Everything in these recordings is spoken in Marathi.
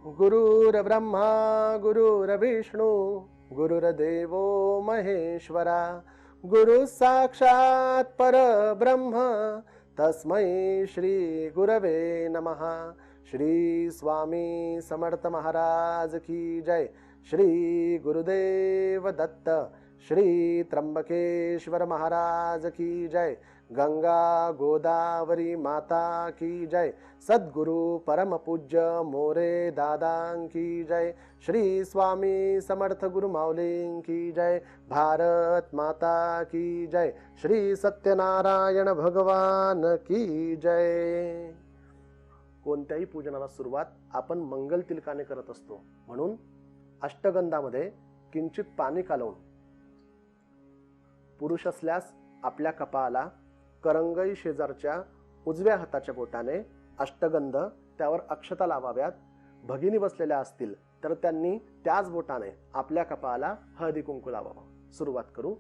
गुरुर्ब्रह्मा गुरुर्विष्णू गुरुर्देवो महेश्वरा गुरु साक्षात परब्रह्म तस्मै श्री गुरवे नमः। श्री स्वामी समर्थ महाराज की जय। श्री गुरुदेव दत्त श्री त्र्यंबकेश्वर महाराज की जय। गंगा गोदावरी माता की जय। सद्गुरु परम पूज्य मोरे दादा की जय। श्री स्वामी समर्थ गुरु माऊली की जय। भारत माता की जय। श्री सत्यनारायण भगवान की जय। कोणत्याही पूजनाला सुरुवात आपण मंगल तिलकाने करत असतो, म्हणून अष्टगंधामध्ये किंचित पाणी कालवून पुरुष असल्यास आपल्या कपाळाला, करंगई शेजारच्या उजव्या हाताच्या बोटाने अष्टगंध, त्यावर अक्षता लावाव्यात। भगिनी बसलेल्या असतील तर त्यांनी त्याच बोटाने आपल्या कपाळाला हळदी कुंकू लावावं। सुरुवात करू।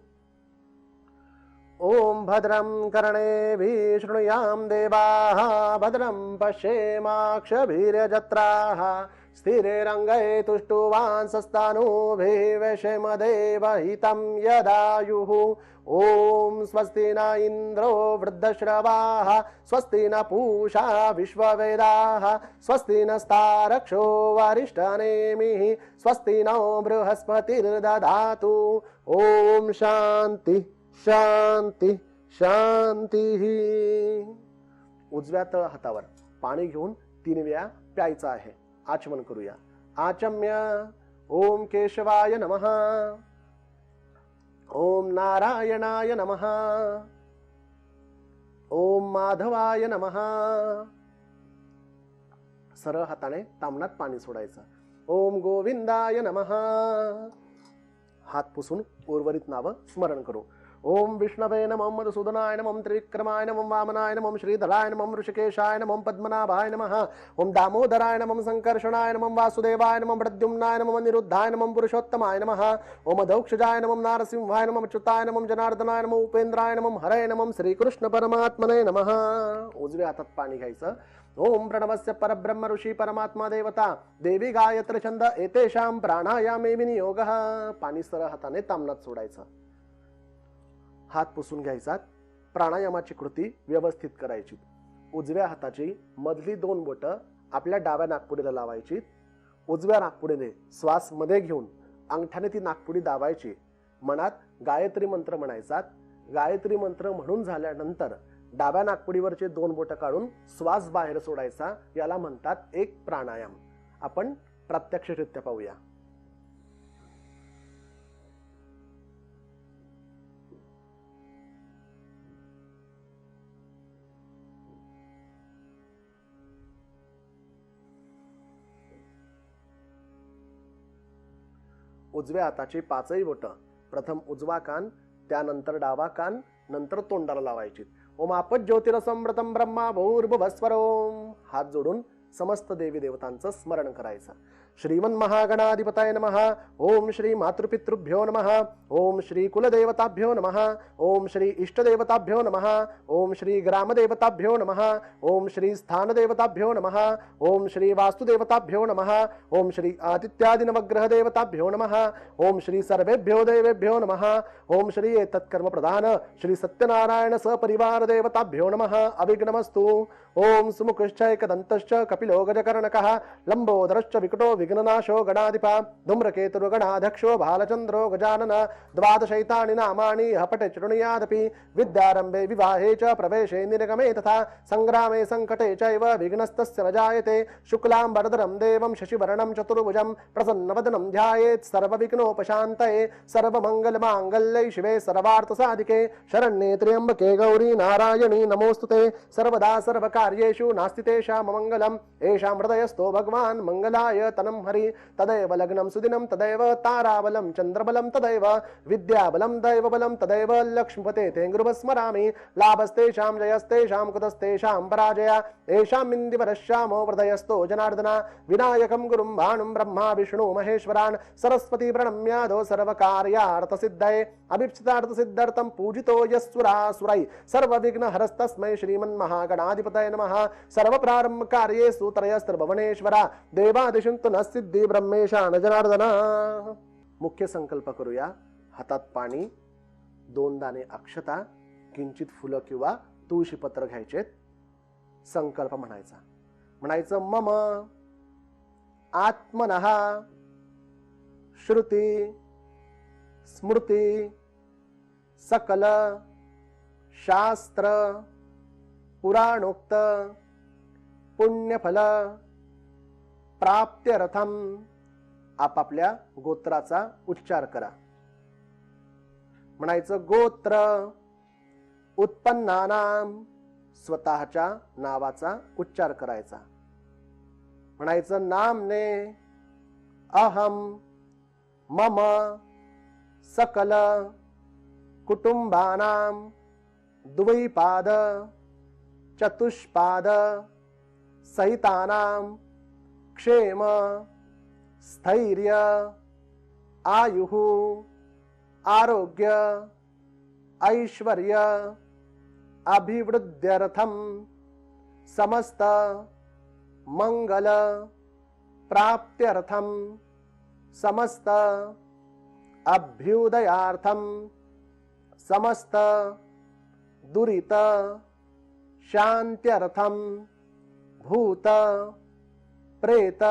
ओम भद्रं कर्णेभिः शृणुयाम देवाः भद्रं पश्येमाक्षभिर्यजत्राः स्थिरैरङ्गैः तुष्टुवांसस्तनूभिः वशेमदेवहितं यदायुः। ओम स्वस्ति न इंद्रो वृद्धश्रवाः स्वस्ति न पूषा विश्ववेदाः स्वस्ति नस्तारक्षो वरिष्ठनेमिः स्वस्ति नो बृहस्पतिर्दधातु। ओम शांति शांति शांति। उजव्या तळ हातावर पाणी घेऊन 3 वेळा प्यायचं आहे। आचमन करूया। आचम्य। ओम केशवाय नमः। ओम नारायणाय नमः। ओम माधवाय नमः। सरळ हाताने तामणात पाणी सोडायचं। ओम गोविंदाय नमः। हात पुसून उर्वरित नाव स्मरण करू। ओम विष्णवे नमः मधुसूदनाय नमः त्रिविक्रमाय नमः वामनाय नमः श्रीधराय नमः ऋषिकेशाय नमः पद्मनाभाय नमः। ओम दामोदराय नमः संकर्षणाय नमः वासुदेवाय नमः प्रद्युम्नाय नमः निरुद्धाय नमः पुरुषोत्तमाय नमः। ओम दौक्षजाय नमः नारसिंहाय नमः अच्युताय नमः जनार्दनाय नमः उपेंद्राय नमः हरे नमः श्रीकृष्ण परमात्मने नमः। उजव्या हातात पाणी घ्यायचं। ओम प्रणवस्य परब्रह्म ऋषी परमात्मा देवता देवी गायत्री छंद एतेषां प्राणायामे विनियोगः। पाणी सरळ हाताने तामणात सोडायचं। हात पुसून घ्यायचा। प्राणायामाची कृती व्यवस्थित करायची। उजव्या हाताची मधली 2 बोटं आपल्या डाव्या नाकपुडीला लावायची। उजव्या नाकपुडीने श्वास मध्ये घेऊन अंगठ्याने ती नाकपुडी दाबायची। मनात गायत्री मंत्र म्हणायचा। गायत्री मंत्र म्हणून झाल्यानंतर डाव्या नाकपुडीवरचे 2 बोटं काढून श्वास बाहेर सोडायचा। याला म्हणतात एक प्राणायाम। आपण प्रत्यक्षरित्या पाहूया। उजव्या हाताची 5ही बोटं प्रथम उजवा कान, त्यानंतर डावा कान, नंतर तोंडाला लावायची। ओम आपज्योतिरसमृतं ब्रह्मा भूर्भुवस्वरोम। हात जोडून समस्त देवी देवतांचं स्मरण करायचं। श्रीमन्महागणाधिपतये नमः। ओम श्री मातृपितृभ्यो नमः। ओम श्री कुलदेवताभ्यो नमः। ओम श्री इष्टदेवताभ्यो नमः। ओम श्री ग्रामदेवताभ्यो नमः। ओम श्री स्थानदेवताभ्यो नमः। ओम श्री वास्तुदेवताभ्यो नमः। ओम श्री आदित्यादि नवग्रह देवताभ्यो नमः। ओम श्री सर्वेभ्यो देवेभ्यो नमः। ओम श्री एतत्कर्म प्रधान श्री सत्यनारायण सपरिवार देवताभ्यो नमः। अभिघ्नमस्तु। ओम सुमुखश्चैकदन्तश्च कपिलो गजकर्णकः लंबोदरश्च विकटो विघ्ननाशो गणाधिपा धूम्रकेतुर्गणाध्यक्षो भालचंद्रो गजानन। द्वादशैतानि नामानि हपटे चृणुयादपि विद्यारंभे विवाहे च प्रवेशे निर्गमे तथा संग्रामे संकटे चैव विघ्नस्तस्य न जायते। शुक्लांबरधरं देवं शशिवर्णं चतुर्भुजं प्रसन्नवदनं ध्यायेत् सर्वविघ्नोपशान्तये। सर्वमंगलमांगल्ये शिवे सर्वार्थसाधिके शरण्ये त्र्यंबके गौरी नारायणी नमोस्तुते। सर्वदा सर्वकार्येषु नास्ति तेषां मंगलम्। येषां हृदयस्थो भगवान् मंगलाय तनं हरि। तदैव लग्नं सुदिनं तदैव ताराबलं चंद्रबलं तदैव विद्याबलं दैवबलं तदैव लक्ष्मीपते ते गुरुस्मरामि। लाभस्तेषां जयस्तेषां कुतस्तेषां पराजया। येषां इन्दिवरश्यामो हृदयस्थो जनार्दना। विनायकं गुरुं भानुं ब्रह्मा विष्णु महेश्वरान् सरस्वती प्रणम्यादो सर्वकार्यार्थसिद्धये। अभीप्सितार्थसिद्धर्थं पूजितो यस्सुरासुरैः सर्वविघ्नहरस्तस्मै श्रीमन्महागणाधिपतये नमः सर्व प्रारंभ कार्येषु त्रयस्त्रभुवनेश्वरा देवादिशंतु न सिद्धी ब्रह्मेशा न जनार्दन. मुख्य संकल्प करूया. हातात पाणी, 2 दाणे अक्षता, किंचित फुलं किंवा तुळशी पत्र घ्यायचे. संकल्प म्हणायचा. म्हणायचं मम आत्मनः श्रुती स्मृती सकल शास्त्र पुराणोक्त पुण्यफल प्राप्त्यर्थम. आपापल्या गोत्राचा उच्चार करा. म्हणायचं गोत्र उत्पन्नानाम, स्वतःच्या नावाचा उच्चार करायचा. म्हणायचं नामने अहम मम सकल कुटुंबानाम द्वैपाद चतुष्पाद सहितानाम क्षेम स्थैर्य आयुः आरोग्य ऐश्वर्य अभिवृद्ध्यर्थम समस्त मंगल प्राप्त्यर्थम समस्त अभ्युदयार्थम समस्त दुरित शांत्यर्थम भूत प्रेत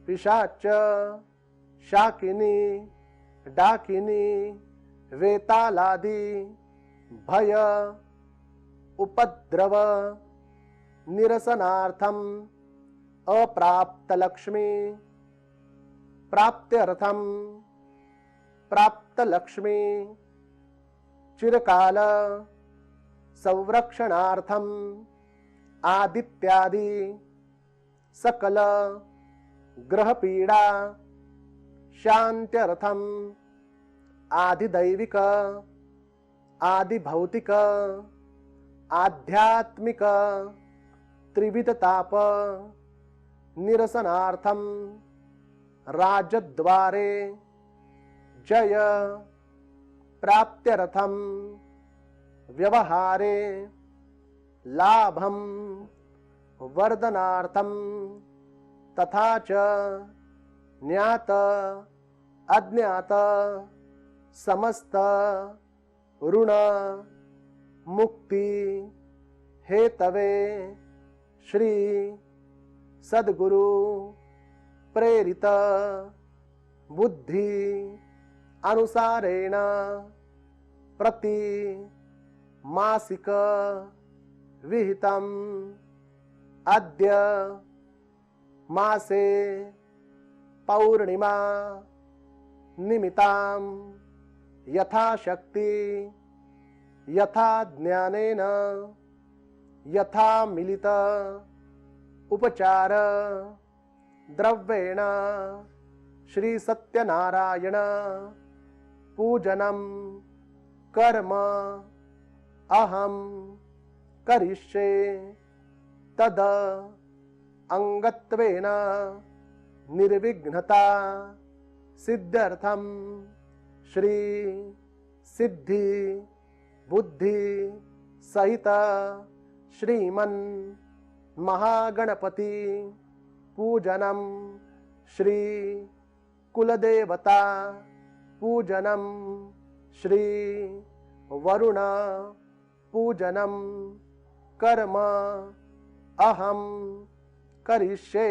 पिशाच शाकिनी डाकिनी वेतालादि भय उपद्रव निरसनार्थम अप्राप्त लक्ष्मी प्राप्त्यर्थम प्राप्त लक्ष्मी चिरकाल संरक्षणार्थम आदित्यादि सकल ग्रह पीडा शांत्यर्थम आदिदैविक आदिभौतिक आध्यात्मिक त्रिविध ताप निरसनार्थम राजद्वारे जय प्राप्त्यर्थम व्यवहारे लाभम वर्धनार्थम तथा च ज्ञात अज्ञात समस्त ऋण मुक्ति हेतवे श्री सद्गुरु प्रेरित बुद्धि अनुसारेण प्रति मासिक विहितम अद्य मासे पौर्णिमा निमित्तां यथाशक्ति यथा ज्ञानेन यथा मिलित उपचार द्रव्येण श्री सत्यनारायण पूजनम कर्म अहम करिष्ये तद अंगत्वेन निर्विघ्नता सिद्ध्यर्थम श्री सिद्धि बुद्धि सहित श्रीमन महागणपति पूजनम श्री कुलदेवता पूजनम श्री वरुण पूजनम कर्म अहम करिष्ये.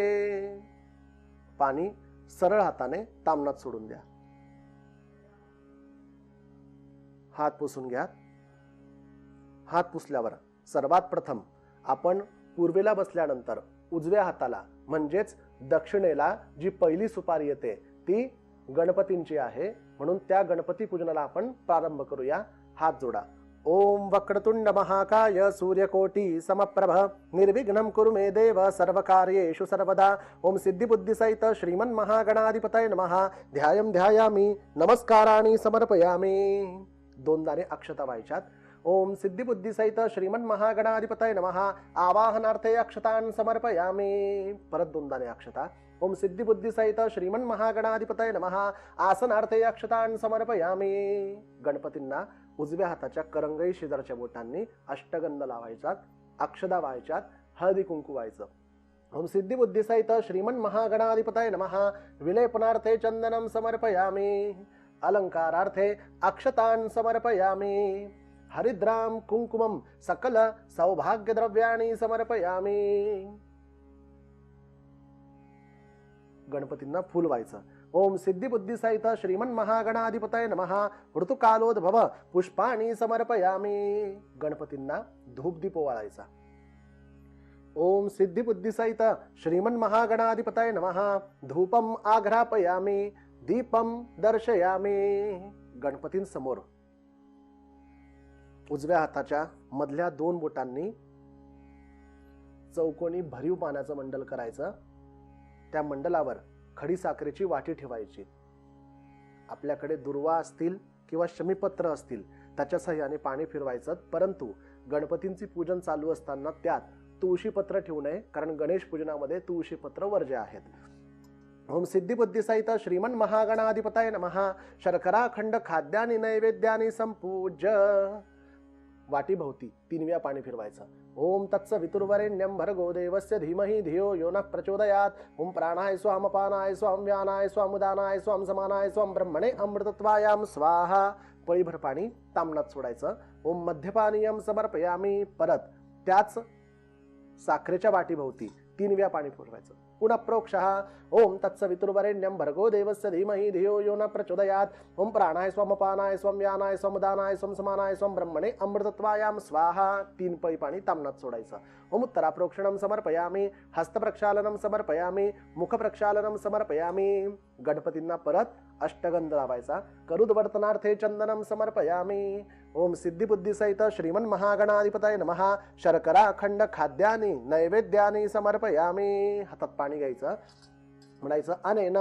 पाणी सरळ हाताने तामनात सोडून द्या. हात पुसून घ्या. हात पुसल्यावर सर्वात प्रथम आपण पूर्वेला बसल्यानंतर उजव्या हाताला म्हणजेच दक्षिणेला जी पहिली सुपारी येते ती गणपतींची आहे, म्हणून त्या गणपती पूजनाला आपण प्रारंभ करूया. हात जोडा. ओम वक्रतुंड महाकाय सूर्यकोटि समप्रभ निर्विघ्नं कुरु मे देव सर्वकार्येषु सर्वदा. ओम सिद्धिबुद्धिसहित श्रीमन् महागणाधिपतये नमः. ध्यायं ध्यायामि नमस्काराणि समर्पयामि. 2 दाणे अक्षता व्हायच्यात. ओम सिद्धिबुद्धिसहित श्रीमन् महागणाधिपतये नमः. आवाहनार्थे अक्षतान् समर्पयामि. परत 2 दाणे अक्षता. ओम सिद्धिबुद्धिसहित श्रीमन् महागणाधिपतये नमः. आसनार्थे अक्षतान् समर्पयामि. गणपतींना उजव्या हाताच्या करंगई शेजारच्या बोटांनी अष्टगंध लावायचा. अक्षदा व्हायच्यात, हळदी कुंकू व्हायचं. ओम सिद्धी बुद्धी सहित श्रीमन महागणाधिपतये नमः. विलेपनार्थे चंदनम समर्पयामि. अलंकारार्थे अक्षतान् समर्पयामि. हरिद्राम कुंकुमम सकल सौभाग्य द्रव्याणि समर्पयामि. गणपतींना फूल व्हायचं. ओम सिद्धी बुद्धी सहित श्रीमन महागणाधिपतये नमः. ऋतुकालोद्भव पुष्पाणि समर्पयामि. गणपतींना धूप दीप ओवाळायचा. ओम सिद्धी बुद्धी सहित श्रीमन महागणाधिपतये नमः. धूपम आघ्रापयामि. दीपम दर्शयामि. गणपतींसमोर उजव्या हाताच्या मधल्या 2 बोटांनी चौकोनी भरीव पाण्याचं मंडल करायचं. त्या मंडलावर खडी साखरेची वाटी ठेवायची. आपल्याकडे दुर्वा असतील किंवा शमीपत्र असतील त्याच्या सहाय्याने पाणी फिरवायचं. परंतु गणपतींची पूजन चालू असताना त्यात तुळशीपत्र ठेवू नये, कारण गणेश पूजनामध्ये तुळशीपत्र वर्ज्य आहेत. ओम सिद्धी बुद्धी सहित श्रीमन महागणाधिपतये नमः. शर्कराखंड खाद्यानि नैवेद्यानि संपूज्य. वाटी भोवती 3 वेळा पाणी फिरवायचं. ओम तत्सवितुर्वरेण्यं भर्गो देवस्य धीमहि धियो यो नः प्रचोदयात्. ओम प्राणाय स्वाम अपानाय स्वाम व्यानाय स्वाम उदानाय स्वाम समानाय स्वाम ब्रह्मणे अमृतत्वायाम स्वाहा. पळीभर पाणी ताम्हणात सोडायचं. ओम मध्यपानीयम समर्पयामि. परत त्याच साखरेच्या वाटी भोवती 3 वेळा पाणी फिरवायचं. पुनः प्रोक्षः. ओम तत्सवितुर्वरेण्यं भर्गो देवस्य धीमहि धियो यो नः प्रचोदयात्. ओम प्राणाय स्वाम अपानाय स्वाम व्यानाय स्वाम उदानाय स्वाम समानाय स्वाम ब्रह्मणे अमृतत्वायाम स्वाहा. 3 पळी पाणी ताम्हणात सोडायचं. ओम उत्तरा प्रोक्षणम समर्पयामि. हस्त प्रक्षालनम समर्पयामि. मुख प्रक्षालनम समर्पयामि. गणपतींना परत अष्टगंध लावायचा. करुद्वर्तनार्थे चंदनम समर्पयामि. ओम सिद्धी बुद्धी सहित श्रीमन महागणाधिपतये नमः. शर्करा खंड खाद्यानि नैवेद्यानि समर्पयामि. हातात पाणी घ्यायचं. म्हणायचं अनेन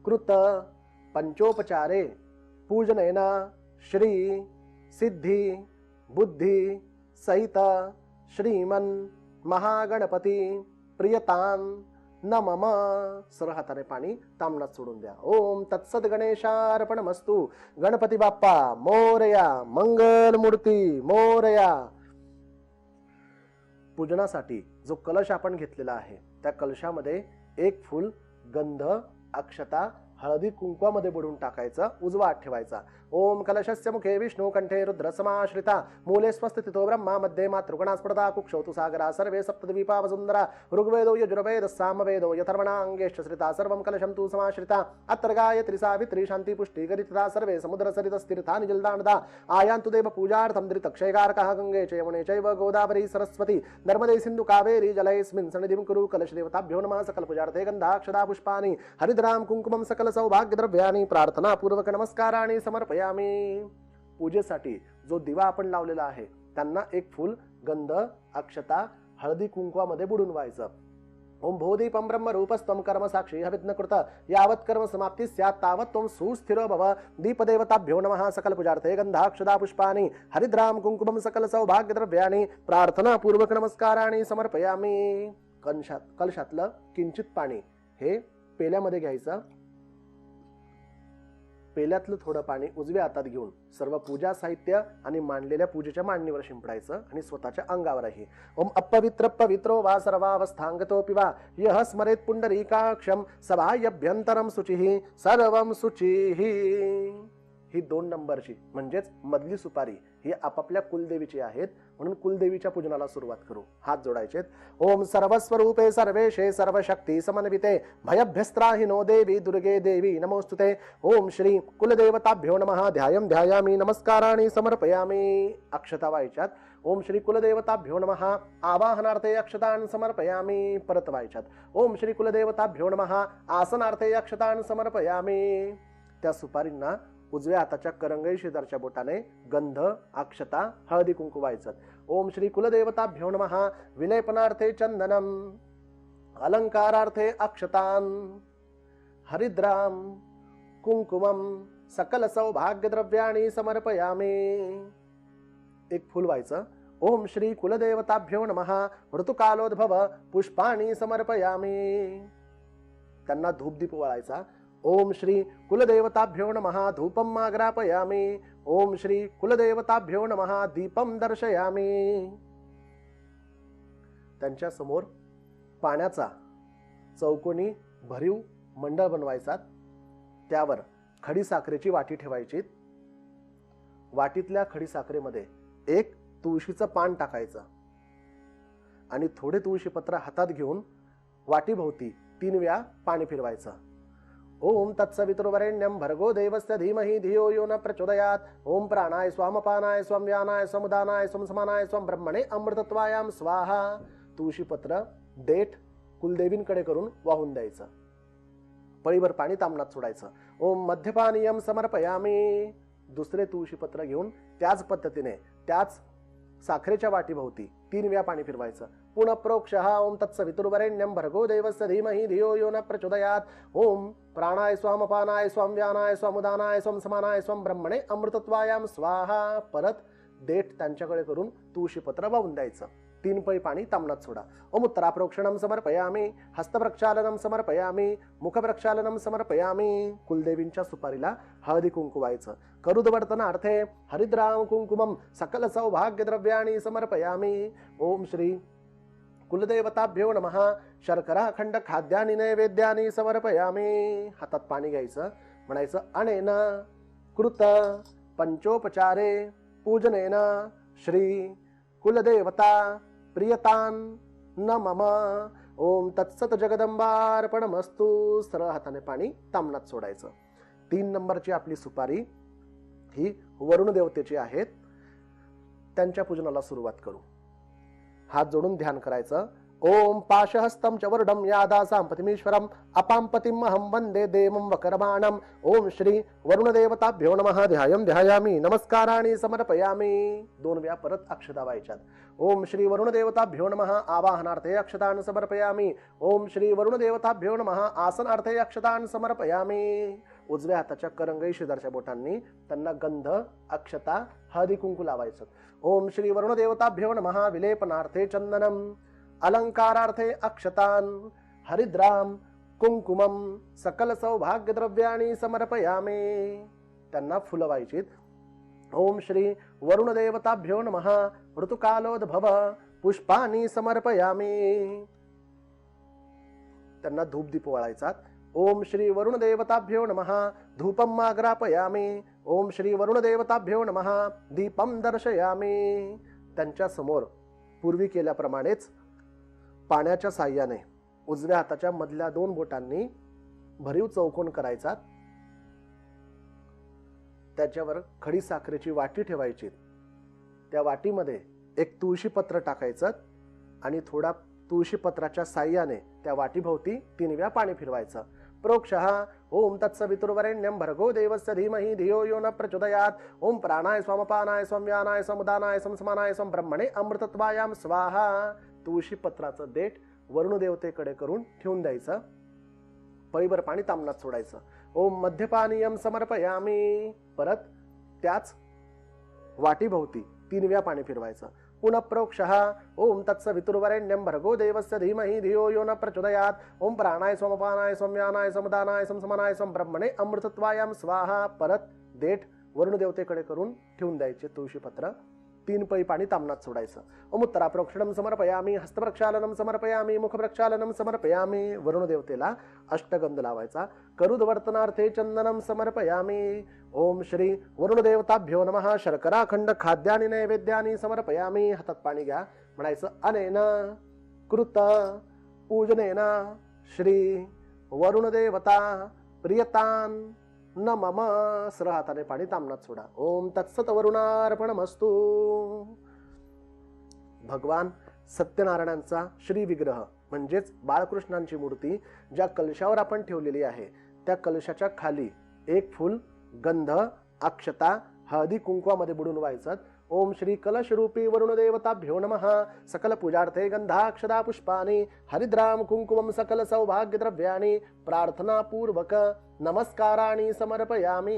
कृत पंचोपचारे पूजनेन श्री सिद्धी बुद्धी सहित श्रीमन महागणपती प्रियतान न मम. सरळ हाताने पाणी ताम्हणात सोडून द्या. ओम तत्सद गणेशार्पणमस्तु. गणपती बाप्पा मोरया. मंगल मूर्ती मोरया. पूजनासाठी जो कलश आपण घेतलेला आहे त्या कलशामध्ये 1 फूल गंध अक्षता हळदी कुंकवामध्ये बुडवून टाकायचं. उजवा हात ठेवायचा. ओम कलशस्य मुखे विष्णु कंठे रुद्र समाश्रिता. मूले स्वस्थितो ब्रह्मा मध्ये मातृगणा स्फुटता. कुक्षौतु सागरा सर्वे सप्तद्वीपा वसुंधरा. ऋग्वेदो यजुर्वेद सामवेदो यथर्वणांगेश्च श्रिता. सर्वं कलशं तु समाश्रिता. अत्र गायत्री सावित्री शांति पुष्टि गरिता. सर्वे समुद्र सरितस्तीर्थानि जलदानदा. आयान्तु देव पूजार्थं धृतक्षयगारकः गंगे च यमुने चैव गोदावरी सरस्वती नर्मदे सिन्धु कावेरी जलेऽस्मिन् सन्निधिं कुरु. कलश देवताभ्यो नमः. सकल पूजार्थे गन्धाक्षदा पुष्पाणि हरिद्राम कुंकुमं सकल सौभाग्य द्रव्यानि प्रार्थना पूर्वक नमस्काराणि समर्पयामि. पूजेसाठी जो दिवा आपण लावलेला आहे त्यांना 1 फूल गंध अक्षता हळदी कुंकवामध्ये बुडून व्हायचं. ओम भूदीपं ब्रह्म रूपस्त्वं कर्म साक्षी हविज्ञ कृत. यावत् कर्म समाप्ति स्यात् तावत् त्वं सुस्थिरो भव. दीपदेवताभ्यो नमः. सकल पूजार्थे गंधाक्षदा पुष्पाणि हरिद्राम कुंकुमं सकल सौभाग्य द्रव्याणि प्रार्थना पूर्वक नमस्काराणि समर्पयामि. कलशातलं किंचित पाणी हे पेल्यामध्ये घ्यायचं. पेल्यातलं थोडं पाणी उजव्या हातात घेऊन सर्व पूजा साहित्य आणि मांडलेल्या पूजेच्या मांडणीवर शिंपडायचं आणि स्वतःच्या अंगावरही. ओम अपवित्र पवित्रो वा सर्वावस्थांगतोऽपि वा यः स्मरेत् पुंडरीकाक्षं सभायभ्यंतरं शुचिः सर्वं शुचिः. ही 2 नंबरची म्हणजेच मधली सुपारी ही आपापल्या कुलदेवीची आहेत, म्हणून कुलदेवीच्या पूजनाला सुरुवात करू. हात जोडायचेत. ओम सर्वस्वरूपे सर्वेशे सर्वशक्ती समन्विते भयभ्यस्त्राहिनो देवी दुर्गे देवी नमोस्तुते. ओम श्री कुलदेवताभ्यो नमः. ध्यायं ध्यायामि नमस्काराणि समर्पयामि. अक्षता व्हायच्यात. ओम श्री कुलदेवताभ्यो नमः. आवाहनार्थे अक्षतान् समर्पयामि. परत व्हायच्यात. ओम श्री कुलदेवताभ्यो नमः. आसनार्थे अक्षतान् समर्पयामि. त्या सुपारींना उजव्या हाताच्या करंगळी शेजारच्या बोटाने गंध अक्षता हळदी कुंकू व्हायचं. ओम श्री कुलदेवताभ्यो नमः. विलेपनार्थे चंदनम अलंकारार्थे अक्षतान् हरिद्राम कुंकुमम सकल सौभाग्य द्रव्याणि समर्पयामि. 1 फूल व्हायचं. ओम श्री कुलदेवताभ्यो नमः. ऋतुकालोद्भव पुष्पाणि समर्पयामि. त्यांना धूप दीप वळायचा. ओम श्री कुलदेवताभ्यो नमः. धूपम आग्रापयामि. ओम श्री कुलदेवताभ्यो नमः. दीपम दर्शयामि. त्यांच्या समोर पाण्याचा चौकोनी भरीव मंडळ बनवायचा. त्यावर खडीसाखरेची वाटी ठेवायची. वाटीतल्या खडीसाखरेमध्ये एक तुळशीचं पान टाकायचं आणि थोडे तुळशीपत्र हातात घेऊन वाटीभोवती 3 वेळा पाणी फिरवायचं. ओम तत्सवितुर्वरेण्यं भर्गो देवस्य धीमहि धियो यो न प्रचोदयात. ओम प्राणाय स्वामपानाय स्वं व्यानाय समुदानाय स्वं समानाय स्वं ब्रह्मणे अमृतत्वायाम स्वाहा. तुळशीपत्र देठ कुलदेवींकडे करून वाहून द्यायचं. पळीभर पाणी तामनात सोडायचं. ओम मध्यपानीयम समर्पयामी. दुसरे तुळशीपत्र घेऊन त्याच पद्धतीने त्याच साखरेच्या वाटीभोवती 3 वेळा पाणी फिरवायचं. पुनः प्रोक्षः ओम तत्सवितुर्वरेण्यं भर्गो देवस्य धीमहि धियो यो न प्रचोदयात. ओम प्राणाय स्वामपानाय स्वं व्यानाय स्वमुदानाय स्वं समानाय स्वं ब्रह्मणे अमृतत्वायाम स्वाहा. परत देठ त्यांच्याकडे करून तुळशीपत्र वाहून द्यायचं. 3 पळी पाणी तामनात सोडा. ओम उत्तराप्रोक्षणं समर्पयामी. हस्तप्रक्षालनं समर्पयामी. मुखप्रक्षालनं समर्पयामी. कुलदेवींच्या सुपारीला हळदी कुंकू व्हायचं. करुदवर्तनार्थे हरिद्राम कुंकुमं सकल सौभाग्य द्रव्याणि समर्पयामी. ओम श्री कुलदेवताभ्यो नमः. शर्करा खंड खाद्यानि नैवेद्यानि समर्पयामी. हातात पाणी घ्यायचं. म्हणायचं अनेन कृत पंचोपचारे पूजनेन श्री कुलदेवता प्रियतान न मम. ओम तत्सत जगदंबार्पणमस्तु. सरळ हाताने पाणी तामनात सोडायचं. 3 नंबरची आपली सुपारी ही वरुण देवतेची आहेत. त्यांच्या पूजनाला सुरुवात करू. हात जोडून ध्यान करायचं. ओम पाशहस्तं च वरुडं यादासां पतिमीश्वरं अपांपतिमहं वंदे देवं वकरमाणं. ओम श्री वरुणदेवताभ्यो नमः. ध्यायं ध्यायामी. नमस्काराणि समर्पयामी. 2 वेळा परत अक्षता वाहायच्यात. ओम श्री वरुणदेवताभ्यो नमः. आवाहनार्थे अक्षतान् समर्पयामी. ओम श्री वरुणदेवताभ्यो नमः. आसनार्थे अक्षतान् समर्पयामी. उजव्या हाताच्या करंगई शेजारच्या बोटांनी त्यांना गंध अक्षता हळदी कुंकू लावायचं. ओम श्री वरुणदेवताभ्यो नमः. विलेपनार्थे चंदनम. अलंकारार्थे अक्षतान हरिद्राम कुंकुमम सकल सौभाग्य द्रव्याणि समर्पयामी. त्यांना फुलं व्हायची. ओम श्री वरुण देवताभ्यो नमः. ऋतुकालोद्भव पुष्पानि समर्पयामी. त्यांना धूप दीप वळायचा. ओम श्री वरुण देवताभ्यो नमः. धूपम आग्रापयामी. ओम श्री वरुण देवताभ्यो नमः. दीपम दर्शयामी. त्यांच्या समोर पूर्वी केल्याप्रमाणेच पाण्याच्या साह्याने उजव्या हाताच्या मधल्या 2 बोटांनी भरीव चौकोन करायचा. त्याच्यावर खडी साखरेची वाटी ठेवायची. त्या वाटीमध्ये एक तुळशीपत्र टाकायचं आणि थोडा तुळशीपत्राच्या साह्याने त्या वाटीभोवती 3 वेळा पाणी फिरवायचं. प्रोक्षः ओम तत्सवितुर्वरेण्यं भर्गो देवस्य धीमहि धियो यो न प्रचोदयात. ओम प्राणाय स्वामपानाय स्वं व्यानाय समुदानाय स्वं समानाय स्वं ब्रह्मणे अमृतत्वायाम स्वाहा. तुळशीपत्राचं देठ वरुण देवतेकडे करून ठेवून द्यायचं. पळीभर पाणी तामनात सोडायचं. ओम मध्यपानीयम समर्पयामी. परत त्याच वाटीभोवती 3 वेळा पाणी फिरवायचं. पुनः प्रोक्षः ओम तत्सवितुर्वरेण्यं भर्गो देवस्य धीमहि धियो यो न प्रचोदयात. ओम प्राणाय स्वमपानाय स्वं व्यानाय समुदानाय स्वं समानाय स्वं ब्रह्मणे अमृतत्वायाम स्वाहा. परत देठ वरुण देवतेकडे करून ठेवून द्यायचे. तुळशीपत्र 3 पळी पाणी तामनात सोडायचं. ओम उत्तराप्रोक्षणं समर्पयामी. हस्तप्रक्षालनं समर्पयामी. मुखप्रक्षालनं समर्पयामी. वरुण देवतेला अष्टगंध लावायचा. करुदवर्तनार्थे चंदनं समर्पयामी. ओम श्री वरुण देवताभ्यो नमः. शर्करा खंड खाद्यानि नैवेद्यानि समर्पयामी. हातात पाणी घ्या. म्हणायचं अनेन कृत पूजनेन श्री वरुण देवता प्रियतान न मम. सरळ हाताने पाणी तामनात सोडा. ओम तत्सत वरुणार्पणमस्तु. भगवान सत्यनारायणांचा श्री विग्रह म्हणजेच बाळकृष्णांची मूर्ती ज्या कलशावर आपण ठेवलेली आहे त्या कलशाच्या खाली एक फूल गंध अक्षता हळदी कुंकवामध्ये बुडून व्हायचं. ओम श्री कलशरूपी वरुण देवताभ्यो नमः. सकल पूजार्थे गंधाक्षदा पुष्पानि हरिद्राम कुंकुमं सकल सौभाग्य द्रव्याणि प्रार्थना पूर्वक नमस्काराणि समर्पयामी.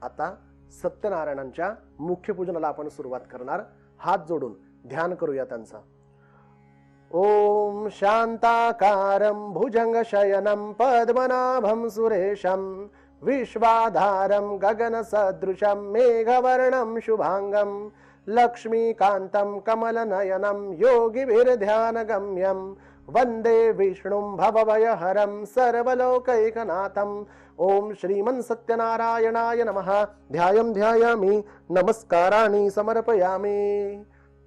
आता सत्यनारायणांच्या मुख्य पूजनाला आपण सुरुवात करणार. हात जोडून ध्यान करूया त्यांचा. ओम शांताकारं भुजंगशयनं पद्मनाभं सुरेशं विश्वाधारं गगनसदृशं मेघवर्णं शुभांगं लक्ष्मीकान्तं कमलनयनं योगिभिर्ध्यानगम्यं वन्दे विष्णुं भवभयहरं सर्वलोकैकनाथम्। ओम श्रीमन् सत्यनारायणाय नमः। ध्यायं ध्यायामि, नमस्काराणि समर्पयामि।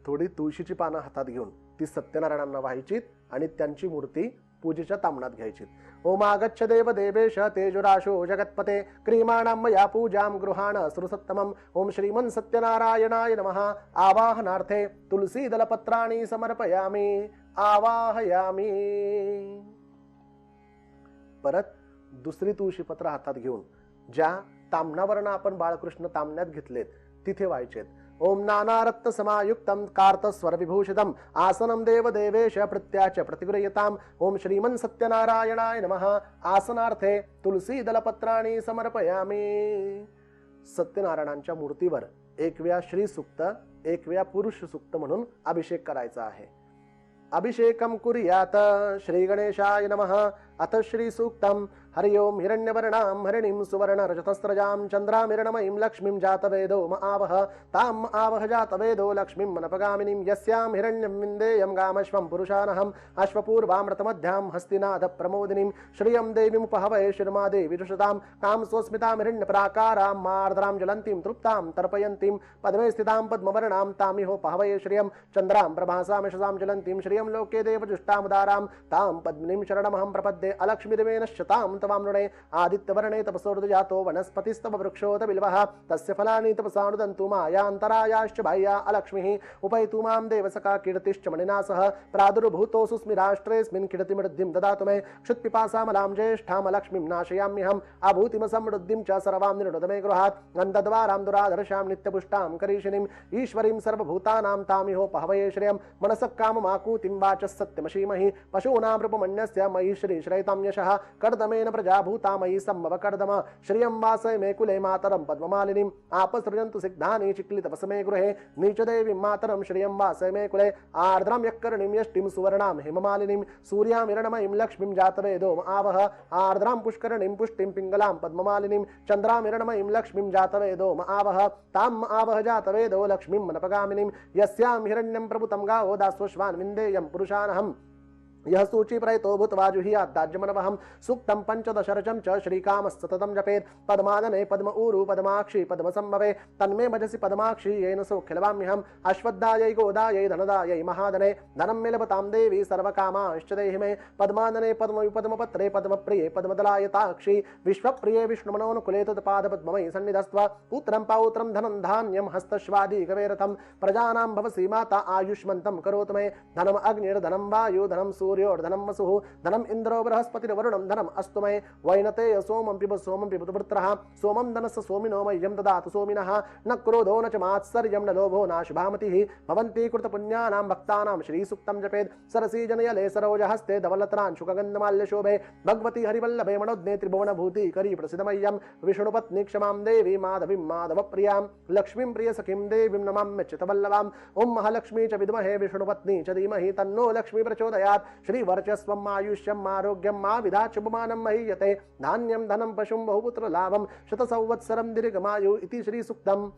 थोडी तुळशीची पानं हातात घेऊन ती सत्यनारायणांना व्हायची आणि त्यांची मूर्ती पूजेच्या तामणात घ्यायची। ओम आगच्छ देव देवेश तेजोराशो जगत्पते क्रियमाणां मया पूजां गृहाण सुरसत्तमम्। ओम श्रीमन् सत्यनारायणाय नमः। आवाहनार्थे तुलसी दलपत्राणि समर्पयामि, आवाहयामि। परत दुसरी तुळशी पत्र हातात घेऊन ज्या तामणावरनं आपण बाळकृष्ण तामण्यात घेतलेत तिथे व्हायचेत। ओम नानारत्न समायुक्तं कार्तस्वर विभूषितं आसनं देव देवेश प्रत्याच प्रतिगृह्यताम्। ओम श्रीमन् सत्यनारायणाय नमः। आसनार्थे तुलसी दलपत्राणि समर्पयामि। सत्यनारायणांच्या मूर्तीवर एक वेळा श्री सूक्त, एक वेळा पुरुष सूक्त म्हणून अभिषेक करायचा आहे। अभिषेकं कुर्यात श्री गणेशाय नमः। अथ श्री सूक्तम्। हरि ओम हिरण्यवर्णां हरिणीं सुवर्णरजतस्रजां चन्द्रामिरणमयीं लक्ष्मीं जातवेदो म आवह ताम् आवह जातवेदो लक्ष्मीं मनपगामिनीं यस्यां हिरण्यं विन्देयं गामश्वं पुरुषानहम् अश्वपूर्वामृतमध्यां हस्तिनाद प्रमोदिनीं श्रियं देवीमुपहवये शिर्मा देवी दुषतां तां स्वस्मितां हिरण्यपराकारां मार्द्रां ज्वलन्तीं तृप्तां तर्पयन्तीं पद्मे स्थितां पद्मवर्णां तामिहोपहवये श्रियं चन्द्रां प्रभासां यशसां ज्वलन्तीं श्रियं लोके देवजुष्टामुदारां तां पद्मिनीं शरणमहं प्रपद्ये अलक्ष्मीदेवेन शतां तवां नृणे आदित्यवर्णे तपसोर्दजातो वनस्पतिस्तव वृक्षोत बिल्वः तस्य फलानि तपसानुदन्तु मायान्तरायाश्च बाह्या अलक्ष्मीः उपैतु मां देवसखा कीर्तिश्च मणिना सह प्रादुर्भूतो सुस्मिराष्ट्रेऽस्मिन् कीर्तिमृद्धिं ददातु मे क्षुत्पिपासामलां ज्येष्ठां लक्ष्मीं नाशयाम्यहम् आभूतिमसमृद्धिं च सर्वां निर्णुद मे गृहात् गन्धद्वारां दुराधर्षां नित्यपुष्टां करीशिनीं ईश्वरीं सर्वभूतानां तामिहोपहवये श्रियं मनसः काममाकूतिं वाचः सत्यमशीमहि पशूनां रूपमन्यस्य मयि श्रीश्रयितं यशः कर्दमेन प्रजाभूता मयि सम्भव कर्दम श्रियं वासय मे कुले मातरं पद्ममालिनीं आपसृजन्तु सिग्धानि चिक्लितपसमे गृहे नीचदेवीं मातरं श्रियं वासय मे कुले आर्द्रां यक्कर्णीं यष्टिं सुवर्णां हेममालिनीं सूर्यां हिरण्मयीं लक्ष्मीं जातवेदो आवह आर्द्रां पुष्करणीं पुष्टिं पिङ्गलां पद्ममालिनीं चन्द्रां हिरण्मयीं लक्ष्मीं जातवेदो आवह ताम् आवह जातवेदो लक्ष्मीं मनपगामिनीं यस्यां हिरण्यं प्रभुतं गावो दास्वश्वान् विन्देयं पुरुषानहम् यह सूची प्रयतो भूत्वा जुह्याद्दाज्यमनवहं सूक्तं पंचदशरचं च श्रीकामस्ततं जपेत् पद्मादने पद्म ऊरु पद्माक्षी पद्मसंभवे तन्मे भजसि पद्माक्षी येन सौख्यलवाम्यहम् अश्वत्थायै गोदायै धनदायै महादने धनं मे लभतां देवी सर्वकामांश्च देहि मे पद्मादने पद्मविपद्मपत्रे पद्मप्रिये पद्मदलायताक्षी विश्वप्रिये विष्णुमनोनुकुले तत्पादपद्ममयि सन्निधस्त्व पुत्रं पौत्रं धनं धान्यं हस्तश्वादी गवेरथं प्रजानां भवसि माता आयुष्मन्तं करोतु मे धनम् अग्निर्धनं वायु धनं सूर्योर्धनं वसुः धनम् इन्द्रो बृहस्पतिर्वरुणं धनम् अस्तु मे वैनते सोमं पिब पुत्रः सोमं धनस्य सोमिनो मह्यं ददातु सोमिनः न क्रोधो न च मात्सर्यं न लोभो नाशुभामतिः भवन्ति कृतपुण्यानां भक्तानां श्रीसूक्तं जपेत् सरसी जनयले सरोजहस्ते धवलत्रांशुकगन्धमाल्यशोभे भगवती हरिवल्लभे मनोज्ञे त्रिभुवनभूति करी प्रसिद्धमय्यं विष्णुपत्नी क्षमां देवी माधवीं माधवप्रियां लक्ष्मीं प्रियसखीं देवीं नमाम्यच्युतवल्लभाम् ओं महालक्ष्मी च विद्महे विष्णुपत्नी च धीमहि तन्नो लक्ष्मी प्रचोदयात् श्रीवर्चस्वम् आयुष्यम् आरोग्यं मा विधाच शुभमानं महीयते धान्यं धनं पशुं बहुपुत्र लाभं शतसंवत्सरं दीर्घमायु इति श्रीसूक्तम्।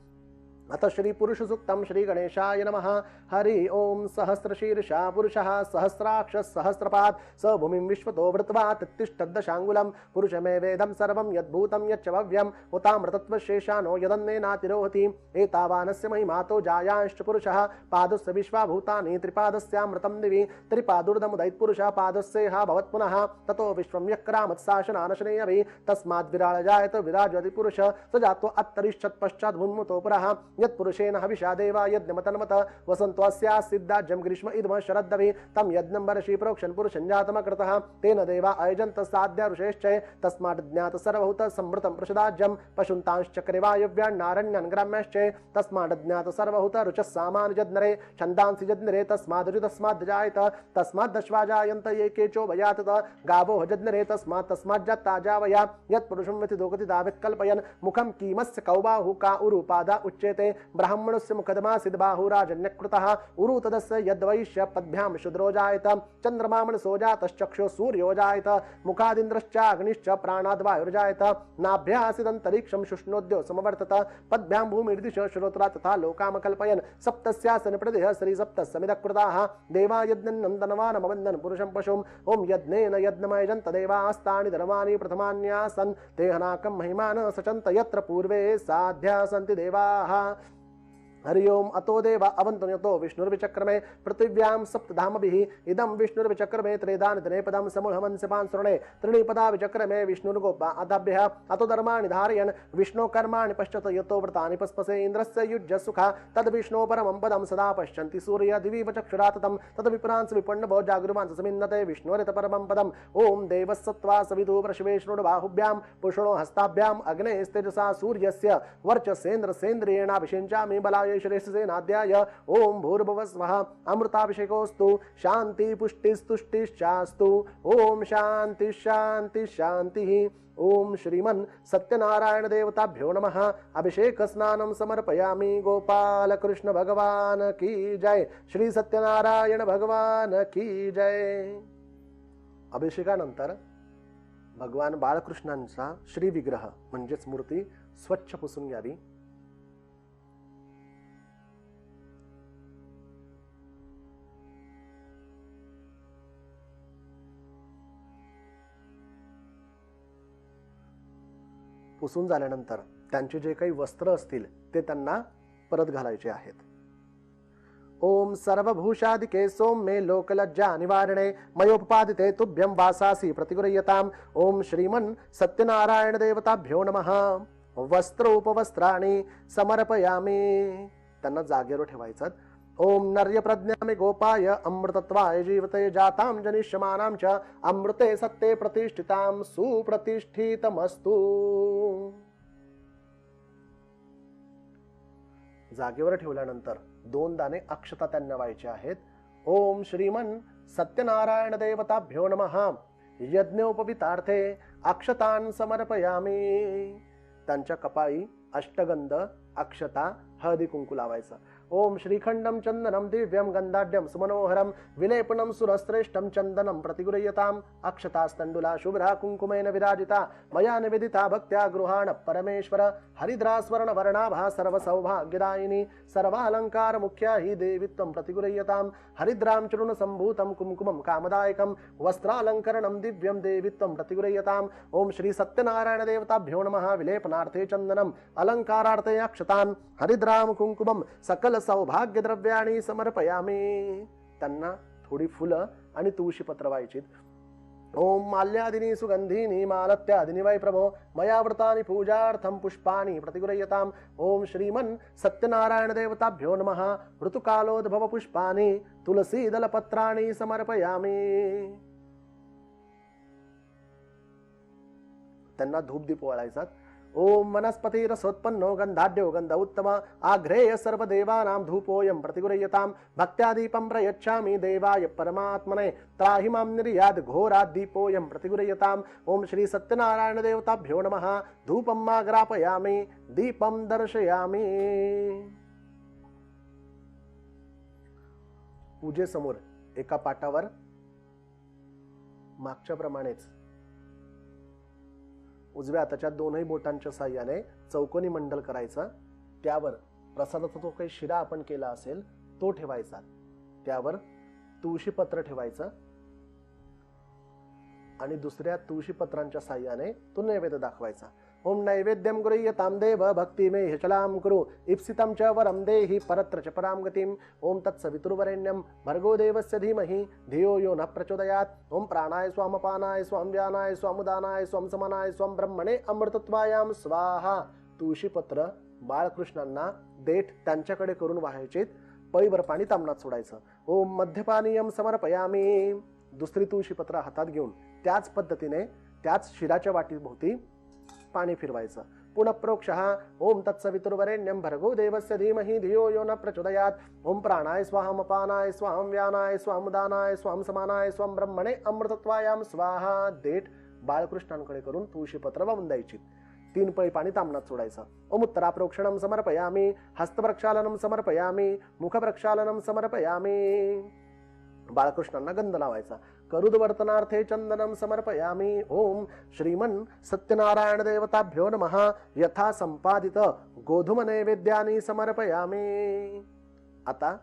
अथ श्री पुरुष सूक्तम श्री गणेशाय नमः। हरि ओम सहस्रशीर्षा पुरुषः सहस्राक्ष सहस्रपाद स भूमिं विश्वतो वृत्वा तिष्ठद्दशाङ्गुलं पुरुषमे वेदं सर्वं यद्भूतं यच्च भव्यम् उतामृतत्वशेषानो यदन्नेनातिरोहति एतावानस्य महिमातो जायांश्च पुरुषः पादस्य विश्वाभूतानि त्रिपादस्यामृतं दिवि त्रिपादुर्धमुदैत्पुरुषः पादस्येहा भवत्पुनः ततो विश्वं यक्रामत्शासनानशने अभि तस्माद् विराळ जायत विराजति पुरुष स जातो अत्तरिष्ठत् पश्चात् भून्मुतो पुरः यत्पुरुषेण हविषा देवा यज्ञमतन्मत वसन्तोऽस्या सिद्धाज्यं ग्रीष्म इदम शरद्दवि तं यज्ञं वर्षि प्रोक्षन् पुरुषं जातमकृतः तेन देवा अयजन्त साध्या ऋषेश्च तस्मात् ज्ञात सर्वभूत संवृतं प्रसदाज्यं पशुन्तांश्चक्रे वायव्यान्नारण्यान् ग्राम्यश्च तस्मात् ज्ञात सर्वभूत रुचः सामान्यजद्नरे छन्दांसि जद्नरे तस्माद् जायत तस्मात् दश्वा जायन्त ये केचो वयात गावो जद्नरे तस्मात् जाता जावया यत्पुरुषं व्यतिदोगति दावित् कल्पयन् मुखं कीमस्य कौबाहु का उरुपादा उच्यते प्रजापते ब्राह्मणस्य मुखदमासीद् बाहुराजन्यकृतः उरु तदस्य यद्वैश्य पद्भ्यां शूद्रो जायत चन्द्रमामनसो जातश्चक्षुः सूर्यो जायत मुखादिन्द्रश्च अग्निश्च प्राणाद्वायुर्जायत नाभ्यासीदन्तरिक्षं शुष्णोद्यो समवर्तत पद्भ्यां भूमिर्दिश श्रोत्रा तथा लोकाम कल्पयन् सप्तस्यासन प्रदेह श्री सप्तसमिदकृताः देवा यज्ञनन्दनवानमवन्दन् पुरुषं पशुम् ओम यज्ञेन यज्ञमयजन्त देवास्तानि धर्माणि प्रथमान्यासन् तेहनाकं महिमान सचन्त यत्र पूर्वे साध्या सन्ति देवाः हरि ओम अतो देवा अवन्तुन्यतो विष्णुर्विचक्रमे पृथिव्यां सप्तधामभिः इदं विष्णुर्विचक्रमे त्रेदानिधने पदं समूहमंसपान् सुरणे त्रीणिपदा विचक्रमे विष्णुर्गोपा अदाभ्यः अतो धर्माणि धारयन् विष्णो कर्माणि पश्चात् यतो व्रतानि पस्पसे इन्द्रस्य युज्य सुखा तद् विष्णो परमं पदं सदा पश्यन्ति सूर्य दिवि चक्षुरा ततं तद् विप्रांस विपण्णभो जागृमांस समिन्नते विष्णोरित परमं पदम् ओम देवस्सत्त्वा सवितु प्रशिवेष्णुर्बाहुभ्यां पुषणो हस्ताभ्याम् अग्नेस्तेजसा सूर्यस्य वर्चसेन्द्रसेन्द्रियेणाभिषिञ्चामि बलाय श्रेष्ठसेनाध्याय ओम भूर्भुवः स्वः अमृताभिषेकोस्तु शांति पुष्टिस्तुष्टिश्चास्तु ओम शांति शांति शांतिः ओम श्रीमन् सत्यनारायण देवताभ्यो नमः अभिषेक स्नानं समर्पयामि गोपाल कृष्ण भगवान की जय श्री सत्यनारायण भगवान की जय। अभिषेकानंतर भगवान बाळकृष्णांचा श्री विग्रह म्हणजेच मूर्ती स्वच्छ पुसून घ्यावी। पुसून झाल्यानंतर त्यांचे जे काही वस्त्र असतील ते त्यांना परत घालायचे आहेत। ओम सर्वभूषादिके सौम्ये लोकलज्जा निवारणे मयोपपादिते तुभ्यं वासासि प्रतिगृह्यताम् ओम श्रीमन् सत्यनारायण देवताभ्यो नमः। वस्त्रोपवस्त्राणि समर्पयामि त्यांना जागेवर ठेवायचं। ओम नर्य प्रज्ञामि गोपाय अमृतत्वाय जीवते जातां जनिष्यमानां च अमृते सत्ते प्रतिष्ठितां सुप्रतिष्ठितमस्तु। जागेवर ठेवल्यानंतर 2 दाणे अक्षता त्यांना व्हायचे आहेत। ओम श्रीमन् सत्यनारायण देवताभ्यो नमः। यज्ञोपवितार्थे अक्षतान् समर्पयामि त्यांच्या कपाळी अष्टगंध अक्षता हळदी कुंकू लावायचं। ओम श्रीखंडम चंदनम दिव्यम गंधाढ्यम सुमनोहरम विलेपनम सुरश्रेष्ठम चंदनम प्रतिगृह्यताम् अक्षतास्तंडुला शुभ्रा कुंकुमेन विराजिता मया निवेदिता भक्त्या गृहाण परमेश्वर हरिद्रा स्वर्ण वर्णाभा सर्व सौभाग्यदायिनी सर्वालंकार मुख्या हि देवी त्वं प्रतिगृह्यताम् हरिद्रां चूर्ण संभूतं कुंकुमं कामदायकं वस्त्रालंकरणं दिव्यं देवी त्वं प्रतिगृह्यताम् ओम श्री सत्यनारायण देवताभ्यो नमः। विलेपनार्थे चंदनम अलंकारार्थे अक्षतान् हरिद्रां कुंकुमं सकल सौभाग्य द्रव्याणि समर्पयामि त्यांना थोडी फुलं आणि तुळशीपत्र व्हायची। ओम माल्यादिनी सुगंधीनी मालत्यादिनी वै प्रभो मया व्रतानि पूजार्थं पुष्पाणि प्रतिगृह्यताम् ओम श्रीमन् सत्यनारायण देवताभ्यो नमः। ऋतुकालोद्भव पुष्पाणि तुलसीदलपत्राणि समर्पयामि त्यांना धूपदीप ओवाळायचा। ओम वनस्पति रसोत्पन्नो गंधाढ्यो गंध उत्तम आघ्रेय सर्वदेवानां धूपोऽयं प्रतिगृह्यताम् भक्त्यादीपं प्रयच्छामि देवाय परमात्मने त्राहि मां निर्याद घोरात् दीपोऽयं प्रतिगृह्यताम् ओम श्री सत्यनारायण देवताभ्यो नमः। धूपं माग्रापयामि दीपं दर्शयामि। पूजेसमोर एका पाटावर मागच्या प्रमाणेच उजव्या हाताच्या दोनही बोटांच्या साहाय्याने चौकोनी मंडल करायचं। त्यावर प्रसादाचा जो काही शिरा आपण केला असेल तो ठेवायचा। त्यावर तुळशीपत्र ठेवायचं आणि दुसऱ्या तुळशीपत्रांच्या साहाय्याने तो नैवेद्य दाखवायचा। ओम नैवेद्यं गृह्यतां देव भक्तिमेह चलां कुरु इप्सितं च वरं देहि परत्र च परां गतिम् ओम तत्सवितुर्वरेण्यं भर्गो देवस्य धीमहि धियो यो न प्रचोदयात् ओम प्राणाय स्वामपानाय स्वाम व्यानाय स्वामुदानाय स्वाम समानाय स्वाम ब्रह्मणे अमृतत्वायां स्वाहा। तुळशीपत्र बाळकृष्णांना देठ त्यांच्याकडे करून वाहायचे। पळीवर पाणी तांबणात सोडायचं। ओम मध्यपानीयं समर्पयामि दुसरी तुळशीपत्र हातात घेऊन त्याच पद्धतीने त्याच शिराच्या वाटीभोवती पाणी फिरवायचं। पुनः प्रोक्षः ओम तत्सवितुर्वरेण्यं भर्गो देवस्य धीमहि धियो यो न प्रचोदयात् ओम प्राणाय स्वाहम अपानाय स्वाहम व्यानाय स्वामुदानाय स्वाम समानाय स्वाम ब्रह्मणे अमृतत्वायां स्वाहा। देठ बाळकृष्णांकडे करून तुळशीपत्र वाहून द्यायची। 3 पळी पाणी तामनात सोडायचं. ओम उत्तरा प्रोक्षणम समर्पयामी, हस्तप्रक्षालनम समर्पयामी, मुखप्रक्षालनम समर्पयामी. बाळकृष्णांना गंध लावायचा. करुदवर्तनार्थे चंदनम समर्पयामी. ओम श्रीमन सत्यनारायण देवताभ्यो नमः. यथा संपादित गोधूम नैवेद्यानि समर्पयामी. आता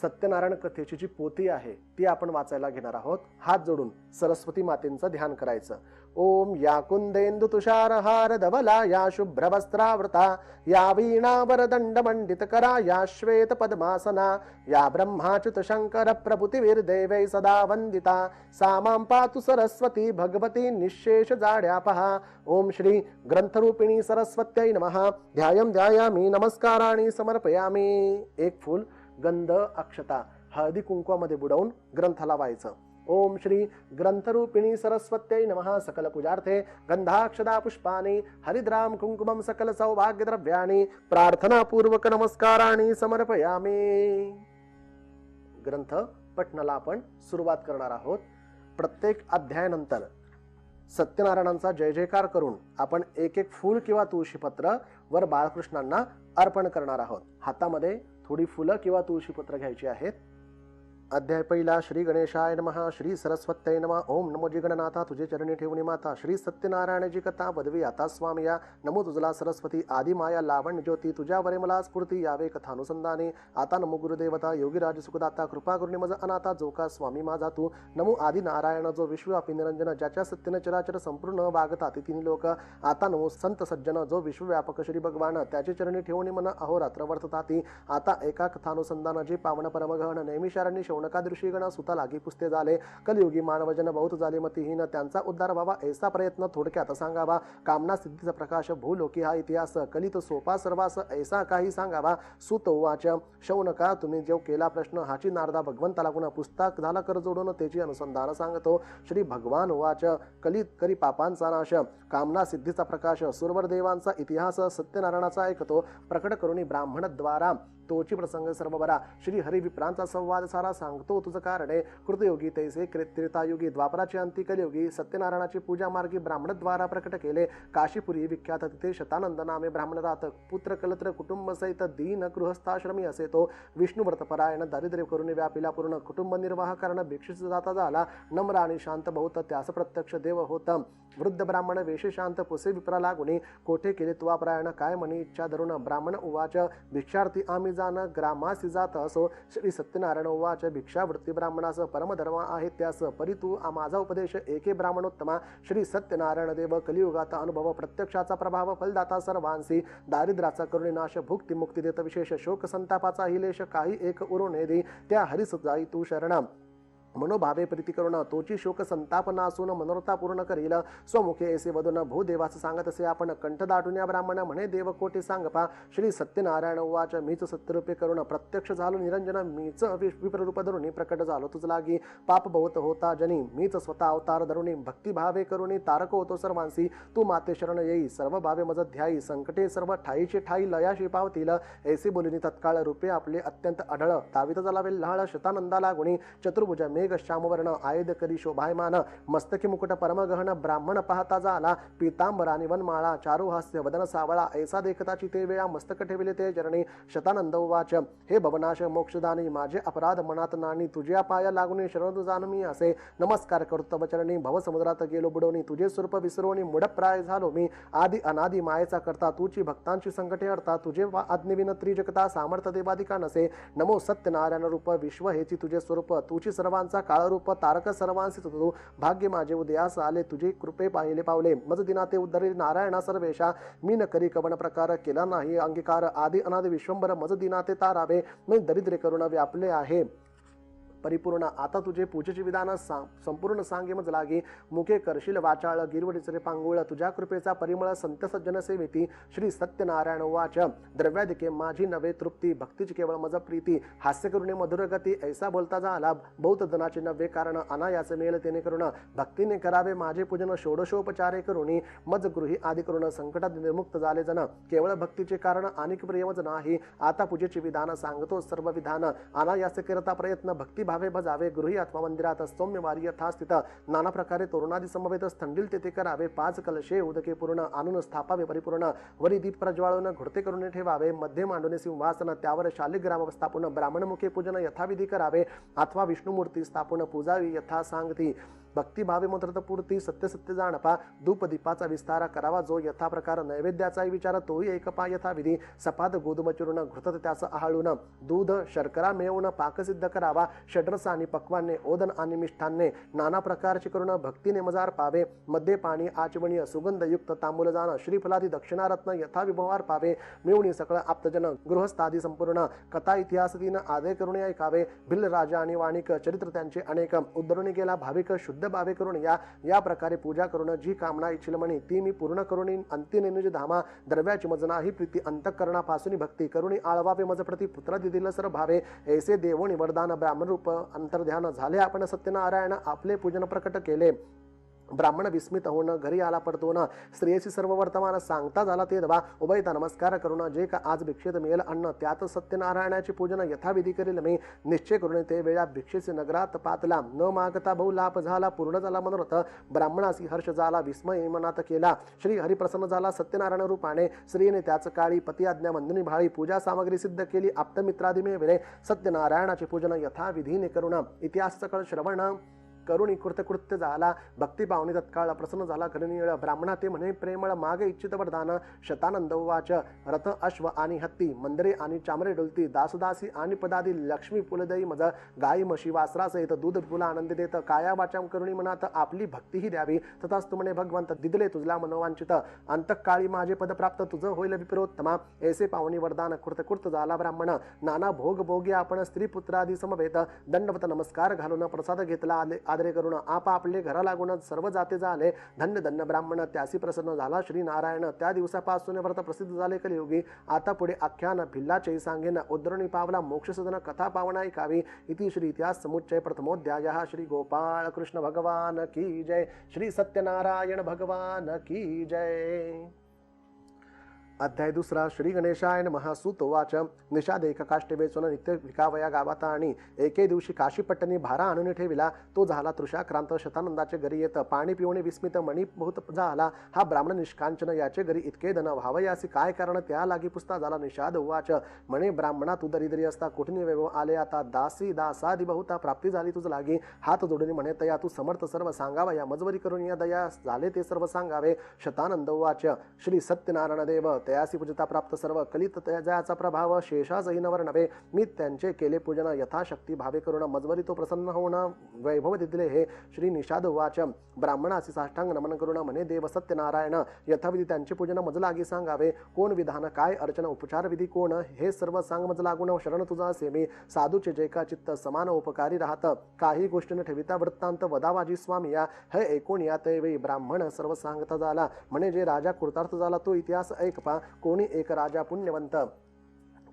सत्यनारायण कथेची जी पोथी आहे ती आपण वाचायला घेणार आहोत. हात जोडून सरस्वती मातेचं ध्यान करायचं. ओम या कुंदेंदु तुषारहार धवला, या शुभ्रवस्त्रावृता, या वीणावरदंड मंडित करा, या श्वेत पद्मासना, या ब्रह्माच्युत शंकर प्रभुतिवीर देवै सदा वंदिता, सा मां पातु सरस्वती भगवती निःशेष जाड्यापहा. ओम श्री ग्रंथरूपिणी सरस्वत्यै नमः. ध्यायं ध्यायामि, नमस्काराणि समर्पयामि. एक फूल गंध अक्षता हळदी कुंकवामध्ये बुडवून ग्रंथाला व्हायचं. ओम श्री ग्रंथरूपिणी सरस्वत्यै नमः. सकल पूजार्थे गंधाक्षदा पुष्पानि हरिद्राम कुंकुमं सकल सौभाग्य द्रव्याणि प्रार्थना पूर्वक नमस्काराणि समर्पयामि. ग्रंथ पठणाला आपण सुरुवात करणार आहोत. प्रत्येक अध्यायानंतर सत्यनारायणांचा जय जयकार करून आपण एक एक फूल किंवा तुळशीपत्र वर बाळकृष्णांना अर्पण करणार आहोत. हातामध्ये थोडी फुलं किंवा तुळशीपत्र घ्यायची आहेत. अध्याय पहिला. श्री गणेशाय नमः. श्री सरस्वत्यै नमः. ओम नमो जिगणनाथा तुझे चरणी ठेवणी माता. श्री सत्यनारायणाची कथा वदवी आता स्वामिया. नमो तुझला सरस्वती आदि माया लावण्य ज्योती, तुझ्यावरे मला स्फूर्ती यावे कथानुसंधाने. आता नमो गुरुदेवता योगीराज सुखदाता, कृपा करुणी मज अनाथा, जो का स्वामी माझा तू. नमो आदि नारायण जो विश्वव्यापी निरंजन, ज्याच्या सत्यन चराचर संपूर्ण वागता ती तिन्ही लोक. आता नमो संत सज्जन जो विश्वव्यापक श्री भगवान, त्याचे चरणी ठेवणी मन अहोरात्र वर्तता ती. आता एका कथानुसंधान जे पावन परमगहन, नैमिषारण्य शौनकादृशी गण सुता लागी पुसते झाले. कलियुगी मानवजन बहुत झाले मतिहीन, त्यांचा उद्धार व्हावा ऐसा प्रयत्न थोडक्यात सांगावा. कामना सिद्धीचा प्रकाश भूलोकी हा इतिहास, कलित सोपा सर्वास ऐसा काही सांगावा. सुत उवाच शौनका तुम्ही जो केला प्रश्न, हाची नारदा भगवंताला गुण पुस्तक झाला कर जोडून त्याची अनुसंधान सांगतो. श्री भगवान उवाच कलित करी पापांचा नाश, कामना सिद्धीचा प्रकाश, सुरवर देवांचा इतिहास सत्यनारायणाचा ऐकतो. प्रकट करुणी ब्राह्मणद्वारा तोची प्रसंग सर्व बरा. श्री हरी विप्रांचा संवाद सारा सांगतो तुझ कारणे. कृतयुगी तैसे त्रेतायुगी द्वापराची अंती कलियुगी, सत्यनारायणाची पूजा मार्गी ब्राह्मणद्वारा प्रकट केले. काशीपुरी विख्यात तिथे शतानंद नामे ब्राह्मण राहत. पुत्र कलत्र कुटुंब सहित दीन गृहस्थाश्रमी असे तो. विष्णुव्रत परायण दारिद्र्य करून व्यापिला पूर्ण, कुटुंब निर्वाह करण भिक्षित जाता झाला. नम्र आणि शांत बहुत त्यास प्रत्यक्ष देव होत. वृद्ध ब्राह्मण वेश शांत पुसे विप्रा लागुनी, कोठे केले तुवा प्रायण काय म्हणी इच्छा धरून. ब्राह्मण उवाच भिक्षार्थी आम्ही जाण ग्रामासी जात असो. श्री सत्यनारायण उवाच भिक्षावृत्ती ब्राह्मणास परमधर्म आहे त्यास, परी तू माझा उपदेश एके ब्राह्मणोत्तमा. श्री सत्यनारायण देव कलियुगाचा अनुभव, प्रत्यक्षाचा प्रभाव फलदाता सर्वांसी. दारिद्र्याचा करुणी नाश, भुक्ती मुक्ती देत विशेष, शोक संतापाचा हिलेश काही एक उरुनेदी. त्या हरिस जाई तू शरण, मनोभावे प्रीती करुण, तोची शोक संताप नासून मनोरथा पूर्ण करील. स्वमुखे ऐसे वदून भूदेवास सांगत असे आपण, कंठ दाटून या ब्राह्मण म्हणे देव कोटी सांगपा. श्री सत्यनारायण उवाच मीच सत्यरूपे करुण, प्रत्यक्ष झालो निरंजन, मीच विप्ररूप धरुणी प्रकट झालो तुझ लागी. पाप बहुत होता जनी, मीच स्वतः अवतार धरुणी, भक्तिभावे करुणी तारक होतो सर्वांसी. तू माते शरण येई सर्व भावे मज ध्यायी, संकटे सर्व ठाईचे ठाई लयाशी पावतील. ऐसे बोलिनी तत्काळ रूपे आपले अत्यंत आढळ, तावित झाला वेल्हाळ शतानंदा लागुणी. चतुर्भुज मेघ श्यामवर्ण आयुध करी शोभायमान, मस्तकी मुकुट परमगहन ब्राह्मण पाहता झाला. पीतांबरानी वनमाळा चारू हास्य वदन सावळा, ऐसा देखताची ते वेळा मस्तक ठेविले ते चरणी. शतानंद उवाच हे भवनाश मोक्षदानी, माझे अपराध मनात नाणी, तुझ्या पाया लागुनी शरण जाण मी असे. नमस्कार करतो तव चरणी, भवसमुद्रात गेलो बुडवणी, तुझे स्वरूप विसरोनी मुडप्राय झालो मी. आदि अनादि मायेचा करता, तुझी भक्तांची संकटे हरता, तुझे आज्ञेविन त्रिजगता सामर्थ देवादिका नसे. नमो सत्यनारायण रूप विश्व हेची तुझे स्वरूप, तुझी सर्वांचा काळरूप तारक सर्वांसी तू. भाग्य माझे उदयास आले तुझे कृपे पाहिले पावले, मज दिना ते उद्धरे नारायणा सर्वेशा. मी न करी कवन प्रकार केला नाही अंगीकार, आदि अनादि विश्वंभर मज दिना ते तारावे. मी दरिद्रे करुण व्यापले आहे परिपूर्ण, आता तुझे पूजेचे विधान संपूर्ण सांगे मज लागे. मुखे करशील वाचाळ गिरवडीचे पांगुळ, तुझ्या कृपेचा परिमळ संत सज्जन सेवेती. श्री सत्यनारायण उवाच द्रव्यादिके माझी नवे तृप्ती, भक्तीची केवळ मज प्रीती. हास्य करुणे मधुर गती, ऐसा बोलता झाला बहुत धनाचे नवे कारण. अनायास मेल तेने करुण, भक्तीने करावे माझे पूजन. षोडशोपचारे करुणी मज गृही आदि करुण, संकटात निर्मुक्त झाले जन. केवळ भक्तीचे कारण अनेक प्रियमज नाही, आता पूजेचे विधान सांगतो सर्व विधान. अनायास करता प्रयत्न भक्ती भावे भजावे गृही अथवा मंदिरात सौम्यवारी यथास्थित नाना प्रकारे तोरणादी समवेत स्थंडिल तेथे करावे 5 कलशे उदके पूर्ण आणून स्थापावे परिपूर्ण वरी दीप प्रज्वाळून घोडते करून ठेवावे मध्ये मांडून सिंहासन त्यावर शालिग्राम स्थापून ब्राह्मणमुखे पूजन यथाविधी करावे अथवा विष्णुमूर्ती स्थापून पूजावी यथा सांगती भक्तिभावे मंत्रपूर्ती सत्य सत्य जाणपा धूप दीपाचा विस्तार करावा जो यथा प्रकार नैवेद्याचाही विचार तोही एकपा यथाविधी सपाद गोधूम चूर्ण घृतत त्यास आहाळून दूध शर्करा मिळवून पाकसिद्ध करावा षड्रस आणि पक्वाने ओदन आणि मिष्ठान्ने नाना प्रकारचे करून भक्तीने मजार पावे मध्ये पाणी आचमणीय सुगंधयुक्त तांबूलजान श्रीफलादी दक्षिणारत्न यथा विभवार पावे मिळवणी सकळ आप्तजन गृहस्थादी संपूर्ण कथा इतिहास तीन आदय करून ऐकावे भिल्ल राजा आणि वाणिक चरित्र त्यांचे अनेक उद्धरणी गेला भाविक शुद्ध भावे करून या प्रकारे पूजा करून जी कामना इच्छिल म्हणी ती मी पूर्ण करून अंतिम निज धामा द्रव्याची मजना ही प्रीती अंतःकरणापासून भक्ती करुणी आळवावे मज प्रति पुत्र दिदिल सर भावे ऐसे देवोनी वरदान ब्राह्मण रूप अंतर्ध्यान झाले आपण सत्यनारायण आपले पूजन प्रकट केले ब्राह्मण विस्मित होऊन घरी आला परतून स्त्रियेची सर्व वर्तमान सांगता झाला ते दवा उभयता नमस्कार करून जे का आज भिक्षेत मिळेल अन्न त्यात सत्यनारायणाचे पूजन यथाविधी करील मी निश्चय करून ते वेळा भिक्षेचे नगरात पातला न मागता बहु लाभ झाला पूर्ण झाला मनोरथ ब्राह्मणासी हर्ष झाला विस्मय मनात केला श्री हरी प्रसन्न झाला सत्यनारायण रूपाने स्त्रीने त्याच काळी पती आज्ञा मंदिनी भाळी पूजा सामग्री सिद्ध केली आप्तमित्रादी मिळविले सत्यनारायणाचे पूजन यथाविधीने करून इतिहास सकळ श्रवण करुणी कृतकृत्य झाला भक्ती पावनी तत्काळ प्रसन्न झाला करणीय ब्राह्मणा ते म्हणे प्रेमळ मागे इच्छित वरदान शतानंद वाच रथ अश्व आणि हत्ती मंदिरे आणि चामरे डोलती दासदासी आणि पदादी लक्ष्मी पुलदई मज गाई म्हशी वासरासहित दूध फुला आनंद देत काया वाचाम करुणी मनात आपली भक्तीही द्यावी तथास्तु म्हणे भगवंत दिदले तुझला मनोवांचित अंतकाळी माझे पद प्राप्त तुझ होईल विप्रोत्तमा ऐसे पावनी वरदान कृतकृत झाला ब्राह्मण नाना भोग भोगी आपण स्त्री पुत्रादी समवेत दंडवत नमस्कार घालून प्रसाद घेतला आदरे करून आपले घरा लागून सर्व जाते झाले धन्य धन्य ब्राह्मण त्यासी प्रसन्न झाला श्री नारायण त्या दिवसापासून व्रत प्रसिद्ध झाले कलियुगी आता पुढे आख्यान भिल्लाचे सांगेन उद्धरणी पावला मोक्ष सदन कथा पावना ऐकावी इति श्री इतिहास समुच्चय प्रथमोध्याय श्री गोपाळ कृष्ण भगवान की जय श्री सत्यनारायण भगवान की जय अध्याय दुसरा श्री गणेशाय नमः सूत वाच निषाद एका काष्टे वेचून नित्य विकावया गावात आणि एके दिवशी काशीपट्टणी भारा आणून ठेविला तो झाला तृषाक्रांत शतानंदाचे घरी येत पाणी पिवणे विस्मित मणी बहुत झाला हा ब्राह्मण निष्कांचन याचे घरी इतके धन व्हावयासी काय कारण त्या लागी पुसता झाला निषाद वाच म्हणे ब्राह्मणा तू दरिद्री असता कुठनी वेगो आले आता दासी दासादी बहुता प्राप्ती झाली तुझ लागी हात जोडून म्हणे तया तू समर्थ सर्व सांगावा या मजवरी करून या दया झाले ते सर्व सांगावे शतानंद वाच श्री सत्यनारायण देव तयासी पूजिता प्राप्त सर्व कलित तयाचा प्रभाव शेषासही नवर नव्हे मी त्यांचे केले पूजन यथाशक्ती भावे करून मजवरी तो प्रसन्न होऊन वैभव दिले हे श्री निषाद वाच ब्राह्मणासी साष्टांग नमन करून म्हणे देव सत्यनारायण यथाविधी त्यांचे पूजन मज लागी सांगावे कोण विधान काय अर्चना उपचार विधी कोण हे सर्व सांग मज लागून शरण तुझा असे मी साधूचे जैका चित्त समान उपकारी राहत काही गोष्टी न ठेविता वृत्तांत वदावाजी स्वामी या हे ऐकून या तैवेळी ब्राह्मण सर्व सांगता झाला म्हणे जे राजा कृतार्थ झाला तो इतिहास ऐकपा कोणी एक राजा पुण्यवंत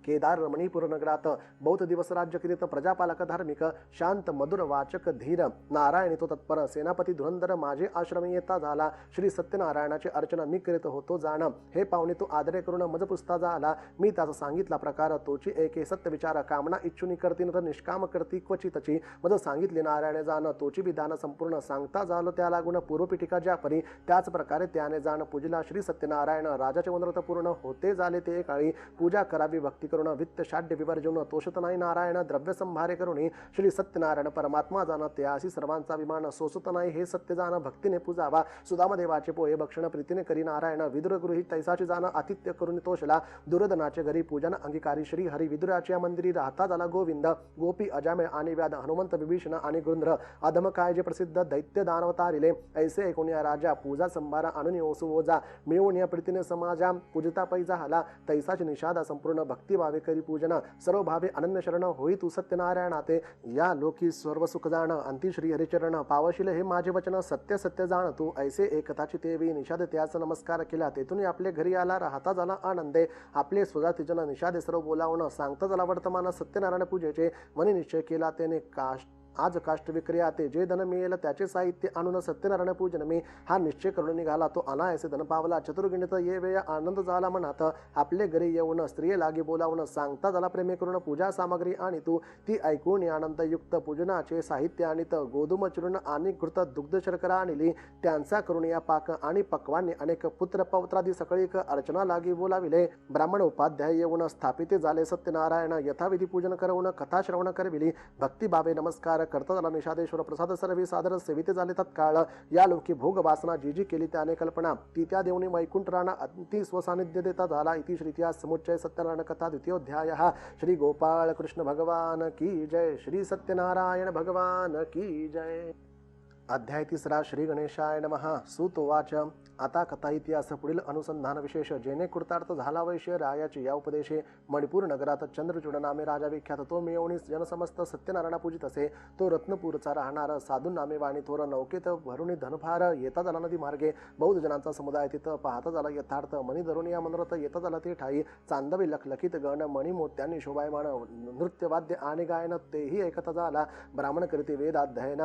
केदार मणिपूर नगरात बहुत दिवस राज्य करीत प्रजापालक धार्मिक शांत मधुर वाचक धीर नारायणी तो तत्पर सेनापती धुरंधर माझे आश्रम येता झाला श्री सत्यनारायणाचे अर्चना मी करीत होतो जाण हे पाहुणे तो आदरे करून मज पुसता झाला मी त्याचा सांगितला प्रकार तोची एके सत्य विचार कामना इच्छुनी करती नर निष्काम करती क्वचितची मज सांगितले नारायण जाण तोची विधान संपूर्ण सांगता झालो त्या लागून पूर्वपीठिका ज्या परी त्याच प्रकारे त्याने जाण पूजिला श्री सत्यनारायण राजाचे वनव्रत पूर्ण होते झाले ते काळी पूजा करावी भक्ती करून वित्त शाढ्य विवर्जून तोषत नाही नारायण द्रव्य संभारे करुणी श्री सत्यनारायण परमात्मा जाण त्यासी सर्वांचा विमान सोसत नाही हे सत्य जाण भक्तीने पूजावा सुदामदेवाचे पोहे भक्षण प्रीतीने करी नारायण विदुर गृही तैसाची जाण आतिथ्य करून तोषला दुर्योधनाचे घरी पूजन अंगीकारी श्री हरी विदुराच्या मंदिरी राहता झाला गोविंद गोपी अजामेळ आणि व्याध हनुमंत विभीषण आणि गृंध्र अधम काय जे प्रसिद्ध दैत्य दानव तारिले ऐसे ऐकून या राजा पूजा संभारा आणून ओसू ओजा मिळवून या प्रीतीने समाजा पूजिता पैजा हाला तैसाची निषादा संपूर्ण भक्ती भावे करी पूजना सर्व भावे अनन्य शरण होई तू सत्यनारायणाते या लोकी सर्व सुख जाण अंती श्री हरिचरण पावशिल हे माझे वचन सत्य सत्य जाण तू ऐसे एकताची देवी निषाद त्याच नमस्कार केला तेथून आपले घरी आला राहता झाला आनंदे आपले स्वजातीजन निषादे सर्व बोलावून सांगता झाला वर्तमान सत्यनारायण पूजेचे मनी निश्चय केला त्याने आज काष्ट विक्रिया ते जे धन मिळेल त्याचे साहित्य आणून सत्यनारायण पूजन मी हा निश्चय करून निघाला. तो अनायासे धन पावला. चतुर्गिणित ये वेळ आनंद झाला मनात. आपले घरी येऊन स्त्रिये लागी बोलावून सांगता झाला प्रेमे करून पूजा सामग्री आणि तू ती ऐकून आनंदयुक्त पूजनाचे साहित्य आणीत. गोधूम चूर्ण आणि घृत दुग्ध शर्करा आणली. त्यांचा करून या पाक आणि पक्वांनी अनेक पुत्र पौत्रादी सकळीक अर्चना लागी बोलाविले. ब्राह्मण उपाध्याय येऊन स्थापित झाले. सत्यनारायण यथाविधी पूजन करवून कथा श्रवण करविली. भक्तिभावे नमस्कार करता झाला. निषादेश्वर प्रसाद सर्वे सादर सेवित झाले तत्काळ. या लोकी भोग वासना जी जी केली त्याने कल्पना ती त्या देवनी वैकुंठ राणा अति स्वसानिध्य देता झाला. इति श्री इतिहास समुच्चय सत्यनारायण कथा द्वितीयोध्याय. श्री गोपाळ कृष्ण भगवान की जय. श्री सत्यनारायण भगवान की जय. अध्याय 3 श्री गणेशाय नमः. सूत उवाच. आता कथा इतिहास पुढील अनुसंधान विशेष. जेणे कृतार्थ झाला वैश्य रायाची या उपदेशे. मणिपूर नगरात चंद्रचूड नामे राजा विख्यात. तो मिळवणी जनसमस्त सत्यनारायण पूजित असे. तो रत्नपूरचा राहणार. साधू नामे वाणी थोर. नौकेत भरुणी धनभार. येता झाला नदी मार्गे. बौद्ध जनांचा समुदाय तिथं. पाहता झाला यथार्थ. मणी धरून या मनोरथ येता झाला ते ठाई. चांदवी लखलखित गण. मणी मोत्यांनी शोभायमान. नृत्यवाद्य आणि गायन तेही ऐकता झाला. ब्राह्मण करीते वेदाध्ययन.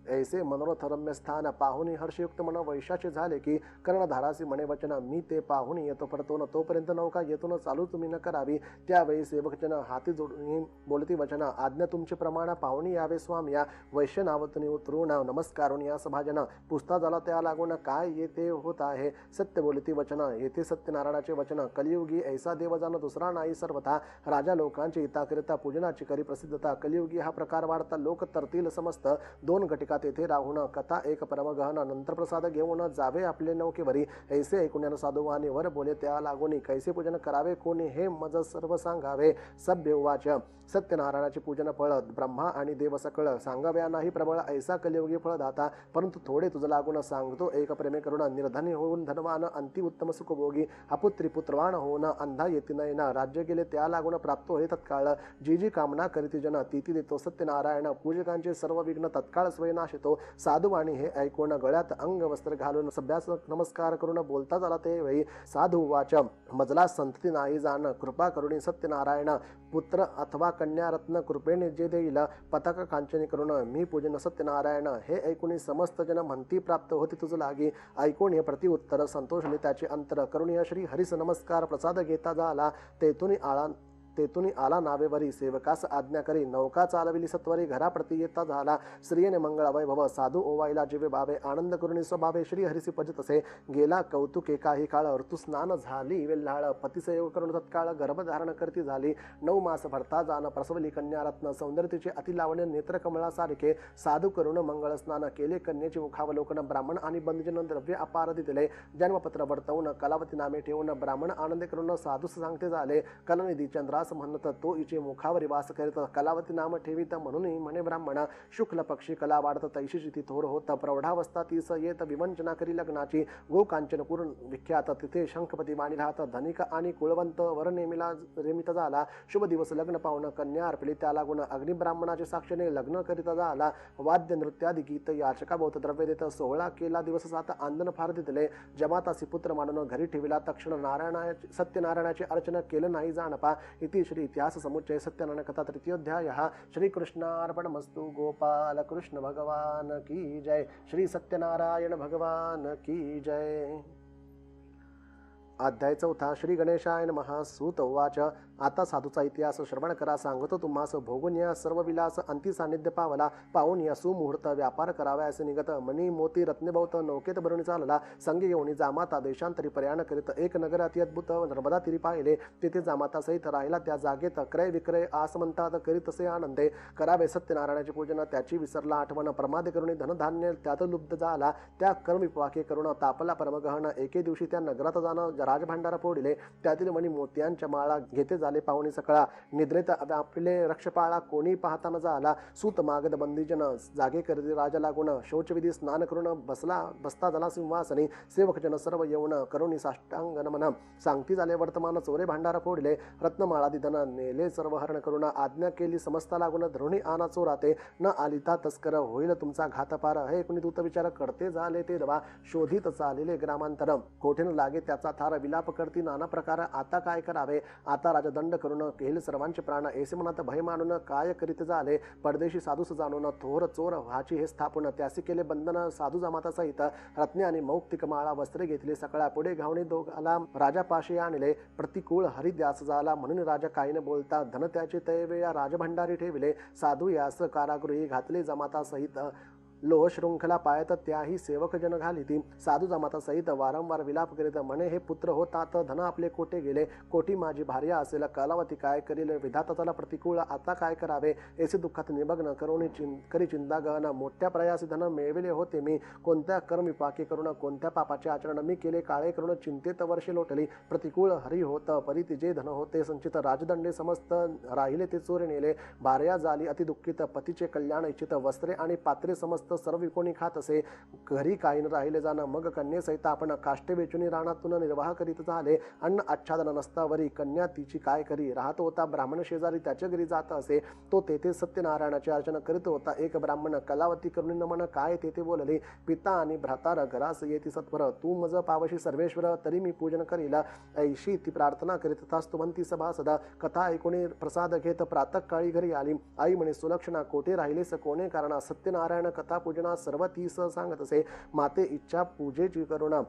ऐसे मनोरथ रम्य स्थान. पाहुणी हर्षयुक्त मन वैशाचे झाले की कर्णधारासी म्हणे वचन. मी ते पाहुणी येतो परतून. तोपर्यंत नौका येतून चालू तुम्ही न करावी. त्यावेळी सेवकजन हाती जोडून बोलती वचन. आज्ञा तुमचे प्रमाण. पाहुणी यावे स्वामी. या वैश्य नावतनी उतरून नमस्कारून या सभाजन. पुसता झाला त्या लागून काय येथे होत आहे. सत्य बोलती वचन. येथे सत्यनारायणाचे वचन. कलियुगी ऐसा देव जाण दुसरा नाही सर्वथा. राजा लोकांची हिताकरिता पूजनाची करी प्रसिद्धता. कलियुगी हा प्रकार वाढता लोक तरतील समस्त. 2 घटिका तेथे राहून कथा एक परमगहन. नंतर प्रसाद घेऊन जावे आपले नौकेवरी. ऐसे ऐकून साधुवानी वर बोले त्या लागून. कैसे पूजन करावे कोणी हे मज सर्व सांगावे. सभ्य उवाच. सत्यनारायणाचे पूजन फळ ब्रह्मा आणि देव सकळ. सांगाव्या नाही प्रबळ ऐसा कलियुगी फळदाता. परंतु थोडे तुझ लागून सांगतो एक प्रेमे करुण. निर्धनी होऊन धनवान अंती उत्तम सुखभोगी. अपुत्री पुत्रवान होऊन अंधा येती नयन. राज्य गेले त्या लागून प्राप्त होय तत्काळ. जी जी कामना करीती जन ती देतो सत्यनारायण. पूजकांचे सर्व विघ्न तत्काळ स्वयं साधुवाणी हे ऐकून गळ्यात अंग वस्त्र घालून सभ्यास नमस्कार करून बोलता झाला ते वेळी. साधू वाच. मजला संतती नाही जाण. कृपा करुणी सत्यनारायण. पुत्र अथवा कन्या रत्न कृपेने जे देईल. पताका कांचनी करून मी पूजन सत्यनारायण. हे ऐकून समस्त जन म्हणती प्राप्त होती तुझ लागी. ऐकून हे प्रतिउत्तर संतोषले त्याचे अंतर. करुणी श्री हरिस नमस्कार प्रसाद घेता झाला. तेथून आला नावेवरी. सेवकास आज्ञा करी. नौका चालविली सत्वरी. घराप्रती येता झाला. स्त्रियेने मंगळ वैभव. साधू ओवायला जीवे भावे. आनंद करुणी स्वभावे श्री हरिसी पजत असे. गेला कौतुके काही काळ. ऋतुस्नान झाली वेल्हाळ. पतिसयोग करून तत्काळ गर्भधारण करती झाली. 9 मास भरता जाण. प्रसवली कन्या रत्न. सौंदर्याचे अतिलावण्य नेत्रकमळासारखे. साधू करून मंगळ स्नान केले. कन्येचे मुखावलोकन. ब्राह्मण आणि बंधुजन द्रव्य अपार दिले. जन्मपत्र वर्तवून कलावती नामे ठेवून. ब्राह्मण आनंद करून साधूस सांगते झाले. कलानिधी चंद्रास म्हणत तो इचे मुखावर वास करीत. कलावती नाम ठेवीत म्हणून म्हणे ब्राह्मण. शुक्ल पक्षी कला वाढत तैशी ती थोर होत. प्रौढावस्था तीस येत. विवंचना करी लग्नाची. गोकांचनपूर विख्यात. तिथे शंखपती वाणी राहत. धनिक आणि कुळवंत वर नेमिला रेमित झाला. शुभ दिवस लग्न पाहून कन्या अर्पली त्या लागून. अग्निब्राह्मणाचे साक्षीने लग्न करीत झाला. वाद्य नृत्यादी गीत याचका बहुत द्रव्य देत. 16 केला दिवस सात आंदन फार दिले. जमातासी पुत्र मानून घरी ठेविला. तक्षण सत्यनारायणाचे अर्चन केलं नाही जाणपा. इति श्री इतिहास समुच्चय सत्यनारायण कथा तृतीयोध्याय. श्री कृष्णार्पणमस्तु. गोपाल कृष्ण भगवान की जय. श्री सत्यनारायण भगवान की जय. अध्याय 4 श्री गणेशाय नमः. सूत उवाच. आता साधूचा इतिहास श्रवण करा. सांगतो तुम्हास भोगून या सर्व विलास. अंती सान्निध्य पावला. पाहून या सुमुहूर्त व्यापार करावा असे निगत. मणी मोती रत्नभौत नौकेत भरून चालला. संगे येऊन जामाता देशांतरी प्रयाण करीत. एक नगर अति अद्भुत नर्मदा तीरी पाहिले. तिथे जामाता सहित राहिला. त्या जागेत क्रय विक्रय आसमंतात करीत असे आनंदे. करावे सत्यनारायणाचे पूजन. त्याची विसरला आठवण. प्रमाद करून धनधान्य त्यात लुब्ध झाला. त्या कर्मविपाके करून तापला परमगहन. एके दिवशी त्या नगरात जाणं राजभांडार फोडिले. त्यातील मणी मोत्यांच्या माळा घेते झाले पाहुणी सकळा. निद्रेत आपले रक्षपाळा कोणी पाहता न झाला. सूत मागद बंदीजन जागे करीत राजा लागून. शौचविधी स्नान करून बसता झाला सिंहासनी. सेवकजन सर्व येऊन करुणी साष्टांग नमन. सांगती झाले वर्तमान. चोरे भांडार फोडले. रत्नमाळादी धन नेले सर्व हरण करून. आज्ञा केली समस्ता लागून. धरुणी आना चोराते. न आलिता तस्कर होईल तुमचा घातपार. हे कोणी दूत विचार करते झाले ते दवा. शोधित चालिले ग्रामांतर. कोठेन लागे त्याचा थार. विलाप करती नाना प्रकार. आता काय करावे. आता राजा दंड करून केल सर्वांचे प्राण ऐसे मनात भय मानून काय करीत झाले परदेशी साधूस जाणून थोर चोर व्हाची हे स्थापून त्यासी केले बंधन साधू जमाता सहित रत्ने आणि मौक्तिक माळा वस्त्रे घेतली सकाळा पुढे घावणे दोघाला राजा पाशी आणले प्रतिकूळ हरिद्यास झाला म्हणून राजा काहीने बोलता धन त्याचे तैवे या राजभंडारी ठेविले साधू यास कारागृही घातले जमाता सहित लोह शृंखला पायत त्याही सेवक जन घालिती साधू जमाता सहित वारंवार विलाप करीत म्हणे हे पुत्र होतात धन आपले कोटे गेले कोटी माझी भार्या असेल कालावती काय करील विधाताला प्रतिकूळ आता काय करावे ऐसे दुःखात निमग्न करून करी चिंता गहन मोठ्या प्रयासी धन मिळविले होते मी कोणत्या कर्म पाके करून कोणत्या पापाचे आचरण मी केले काळे करून चिंतेत वर्षे लोटली प्रतिकूळ हरी होत परी जे धन होते संचित राजदंडे समस्त राहिले ते चोरी नेले भार्या झाली अति दुःखित पतीचे कल्याण इच्छित वस्त्रे आणि पात्रे समस्त सर्व विकोणी खात असे घरी काही न राहिले जाणं मग कन्येसहित आपण काष्टे वेचून रानातून निर्वाह करीत झाले अन्न आच्छादन नसतावरी कन्या तिची काय करी राहत होता ब्राह्मण शेजारी त्याच्या घरी जात असे तो तेथे सत्यनारायणाचे अर्चन करीत होता एक ब्राह्मण कलावती करून नमन काय तेथे बोलले पिता आणि भ्रातार घरास येती सत्वर तू मज पावशी सर्वेश्वर तरी मी पूजन करीला ऐशी ती प्रार्थना करीत तास्तु म्हणती सभा सदा कथा ऐकून प्रसाद घेत प्रातःकाळी घरी आली आई म्हणे सुलक्षणा कोठे राहिलेस कोणे कारण सत्यनारायण कथा पूजना सर्व तीस सांगत असे माते इच्छा पूजेची करुणा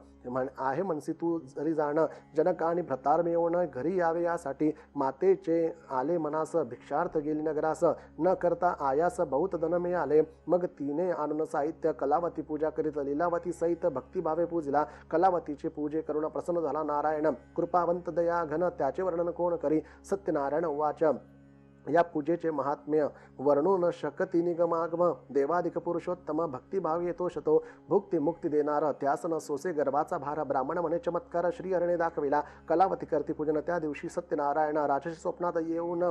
आहे म्हणसी तू जरी जाण जनक आणि भ्रतार मिळवून घरी यावे यासाठी मातेचे आले मनास भिक्षार्थ गेली नगरास न करता आयास बहुत धन मिळाले मग तिने आणून साहित्य कलावती पूजा करीत लीलावती सहित भक्तिभावे पूजला कलावतीचे पूजे करून प्रसन्न झाला नारायण कृपावंत दया घन त्याचे वर्णन कोण करी सत्यनारायण उवाच या पूजेचे महात्म्य वर्णू न शकती निगमागम देवादिक पुरुषोत्तम भक्तिभाव येतो शतो भुक्ती मुक्ती देणार त्यास न सोसे गर्भाचा भार ब्राह्मण म्हणे चमत्कार श्री हरणे दाखविला कलावती करती पूजन त्या दिवशी सत्यनारायण राजर्षी स्वप्नात येऊन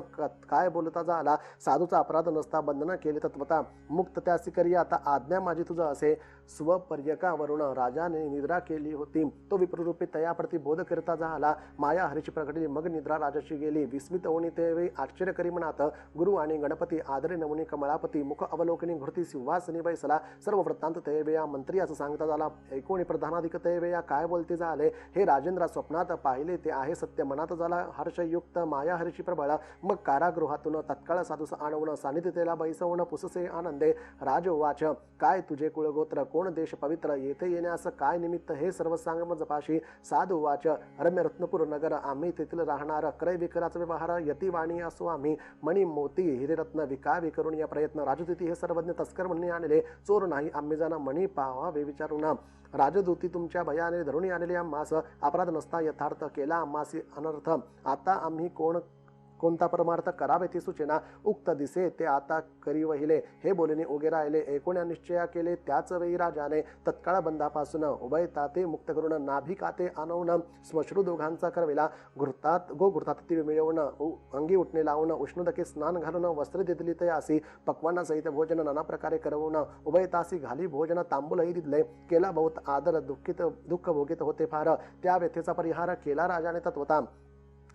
काय बोलता झाला साधूचा अपराध नसता बंधन केले तत्वता मुक्त त्यासी करी आता आज्ञा माझी तुझं असे स्वपर्यकावरून राजाने निद्रा केली होती तो विप्ररूपी तयाप्रती बोध करता झाला माया हरीची प्रकटली मग निद्रा राजाची गेली विस्मित होणी तेवेळी आश्चर्य करी म्हणत गुरु आणि गणपती आदरे नमुनी कमळापती मुख अवलोकनी घृती सिंहासनी बैसला सर्व वृत्तांत तैवेया मंत्री असं सांगता झाला ऐकोणी प्रधानाधिक तैवेया काय बोलते झाले हे राजेंद्र स्वप्नात पाहिले ते आहे सत्य मनात झाला हर्षयुक्त माया हरीची प्रबळ मग कारागृहातून तत्काळ साधूस आणवून सानिध्यतेला बैसवून पुससे आनंदे राज उवाच काय तुझे कुळगोत्र कोण देश पवित्र येथे येण्यास काय निमित्त हे सर्व सांग मज पाशी साधू उवाच रम्य रत्नपूर नगर आम्ही तेथील राहणार क्रय विक्राचा व्यवहार यतिवाणी असो आम्ही मणी मोती हिरेरत्न विकावे करून या प्रयत्न राजदूती हे सर्वज्ञ तस्कर म्हणणे आणले चोर नाही आम्ही जाणं मणी पावा वे विचारून राजदूती तुमच्या भयाने धरुणी आणले आम्हास अपराध नसता यथार्थ केला आम्हासी अनर्थ आता आम्ही कोणता परमार्थ करावे ती सूचना उक्त दिसे ते आता करी वहिले हे बोलणे उगे राहिले ऐकोण्या निश्चया केले त्याच वेळी राजाने तत्काळ बंधापासून उभय ताते मुक्त करून नाभी काते आणवून श्मश्रू दोघांचा करविला घृतात ती मिळवून अंगी उठणे लावून उष्णदके स्नान घालून वस्त्रे दिली तयासी पक्वाना सहित भोजन नाना प्रकारे करवून उभय तासी घाली भोजन तांबूलही दिले केला बहुत आदर दुःख भोगित होते फार त्या व्यथेचा परिहार केला राजाने तत्वता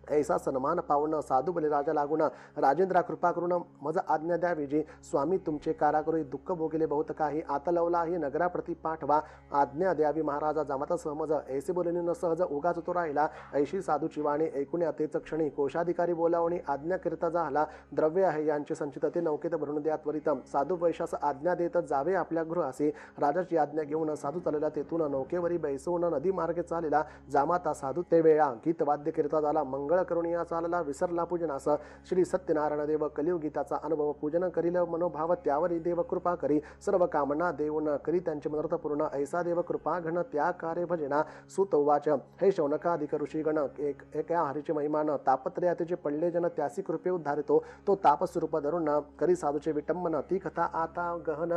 ऐसा सन्मान पावून साधू बली राजा लागून राजेंद्रा कृपा करून मज आज्ञा द्यावी जी स्वामी तुमचे कारागृही दुःख भोगिले बहुत काही आता लवलाही नगराप्रती पाठवा आज्ञा द्यावी महाराजा जमाता सहमज ऐसे बोलणे न सहज उगाच तो राहिला ऐशी साधूची वाणी ऐकून तेच क्षणी कोशाधिकारी बोलावणी आज्ञा करिता झाला द्रव्य आहे यांचे संचित ते नौकेत भरून द्या त्वरित साधू वैशास आज्ञा देत जावे आपल्या गृहासी राजाची आज्ञा घेऊन साधू चालला तेथून नौकेवरी बैसवून नदी मार्गे चालला जामाता साधू ते वेळा गीत वाद्य करिता झाला मंगळ करून या चालला विसरला पूजनास श्री सत्यनारायण देव कलियुगीताचा अनुभव पूजन करील मनोभाव त्यावरी देव कृपा करी सर्व कामना देऊन करी त्यांचे मनर्थ पूर्ण ऐसा देव कृपा घन त्या कार्य भजना सुत उवाच हे शौनकाधिक ऋषीगण एका हरीचे महिमान तापत्रयाचे पडले जन त्यासी कृपे उद्धारितो तो तापस्वरूप धरून करी साधूचे विटंबन ती कथा आता गहन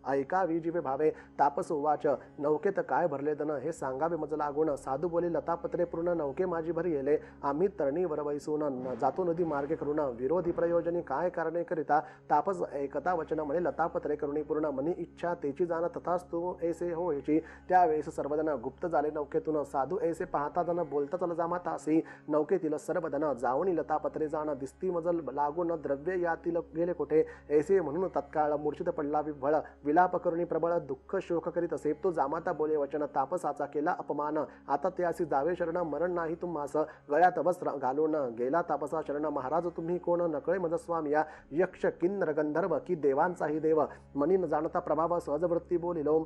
ऐकावी जीवे भावे तापस उवाच नौकेत काय भरले दन हे सांगावे मज लागून साधू बोले लतापत्रे पूर्ण नौके माझी भर गेले आम्ही तरणीवर बैसून जातो नदी मार्गे करून विरोधी प्रयोजनी काय कारणे करिता तापस ऐकता वचन म्हणे लतापत्रे करुणी पूर्ण मनी इच्छा तेची जाण तथास्तु ऐसे होयची त्यावेळेस सर्वजण गुप्त झाले नौकेतून साधू ऐसे पाहता जण बोलता चल जामात असे नौकेतील सर्वजण जाऊनी लतापत्रे जाण दिसती मजल लागून द्रव्य यातील गेले कोठे ऐसे म्हणून तत्काळ मूर्छित पडला विभळ विलाप करुणी प्रबळ दुःख शोक करीत असे. तो जामाता बोले वचन तापसाचा केला अपमान. आता ते असे जावे शरण मरण नाही तुम्हास. गळ्यात वस्त्र घालून गेला तापसा शरण. महाराज तुम्ही कोण नकळे मज स्वामी या. यक्ष किन्नर गंधर्व की देवांचाही देव. मनी न जाणता प्रभाव सहज वृत्ती बोलिलो.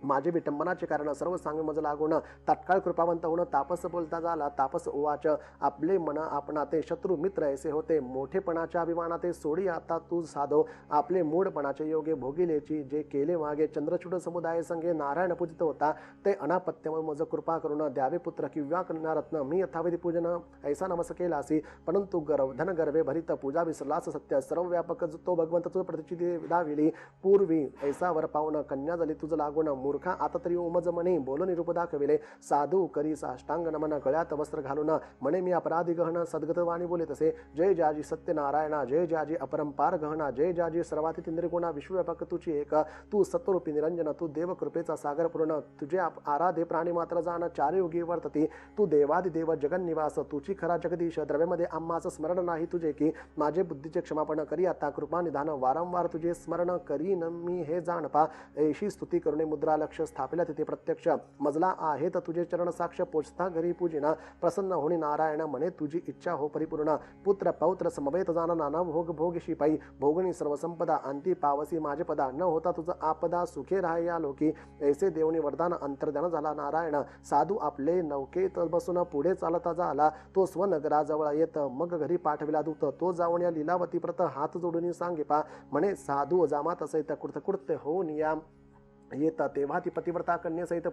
माझे विटंबनाचे कारण सर्व सांग मज लागून. तत्काळ कृपावंत होऊन तापस बोलता झाला. तापस उवाच आपले मन आपणा ते शत्रू मित्र ऐसे होते. मोठेपणाच्या अभिमानाते सोडी आता तू साधो. आपले मूढपणाचे योगे भोगिलेची जे केले मागे. चंद्रचूड समुदाय संगे नारायण पूजित होता. ते अनापत्यमय मज कृपा करून द्यावे पुत्र किंवा कन्यारत्न. मी यथाविधी पूजन ऐसा नमस केलासी. परंतु धन गर्भे भरित पूजा विसरलास सत्य. सर्व व्यापक तो भगवंत तुझ प्रतिचिती दाविली. पूर्वी ऐसा वर पावन कन्या झाली तुझ लागून. मूर्खा आता तरी उमज म्हणे बोलून निरूप दाखविले. साधू करी साष्टांग नमन. गळ्यात वस्त्र घालून म्हणे मी अपराधी गहन. सद्गत वाणी बोले तसे. जय जाजी सत्यनारायणा. जय जाजी अपरंपार गहना. जय जाजी सर्वातीत इंद्रियगुणा. विश्वव्यापक तुझी एक. तू सत्वरूपी निरंजन. तू देव कृपेचा सागर पूर्ण. तुझे आराधे प्राणी मात्र जाण. चार युगी वर्तती. तू देवादिदेव जगन्निवास. तुझी खरा जगदीश. द्रव्यामध्ये आम्हाच स्मरण नाही तुझे की. माझे बुद्धीचे क्षमापण करी आता कृपा निधान. वारंवार तुझे स्मरण करी न मी हे जाणपा. ऐशी स्तुती करुणे मुद्रा लक्ष स्थापिला तिथे प्रत्यक्ष. मजला आहेत तुझे चरण साक्ष. पोचता घरी पूजिना. प्रसन्न होणी नारायण म्हणे तुझी इच्छा हो परिपूर्ण. पुत्र पौत्र समवेत जाना. नाना भोग भोगशी पायी. भोगणी सर्व संपदा. अंती पावसी माझे पदा. न होता तुझ आपदा. सुखे राह या लोकी. ऐसे देवनी वरदान अंतर्ध्यान झाला नारायण. साधू आपले नौकेत बसून पुढे चालता झाला. तो स्वनगराजवळ येत मग घरी पाठविला दूत. तो जाऊन या लीलावती प्रत हात जोडून सांगे पा. म्हणे साधू जामात सहित कृतकृत्य होऊन या येता. तेव्हा ती पतिव्रता कन्येसहित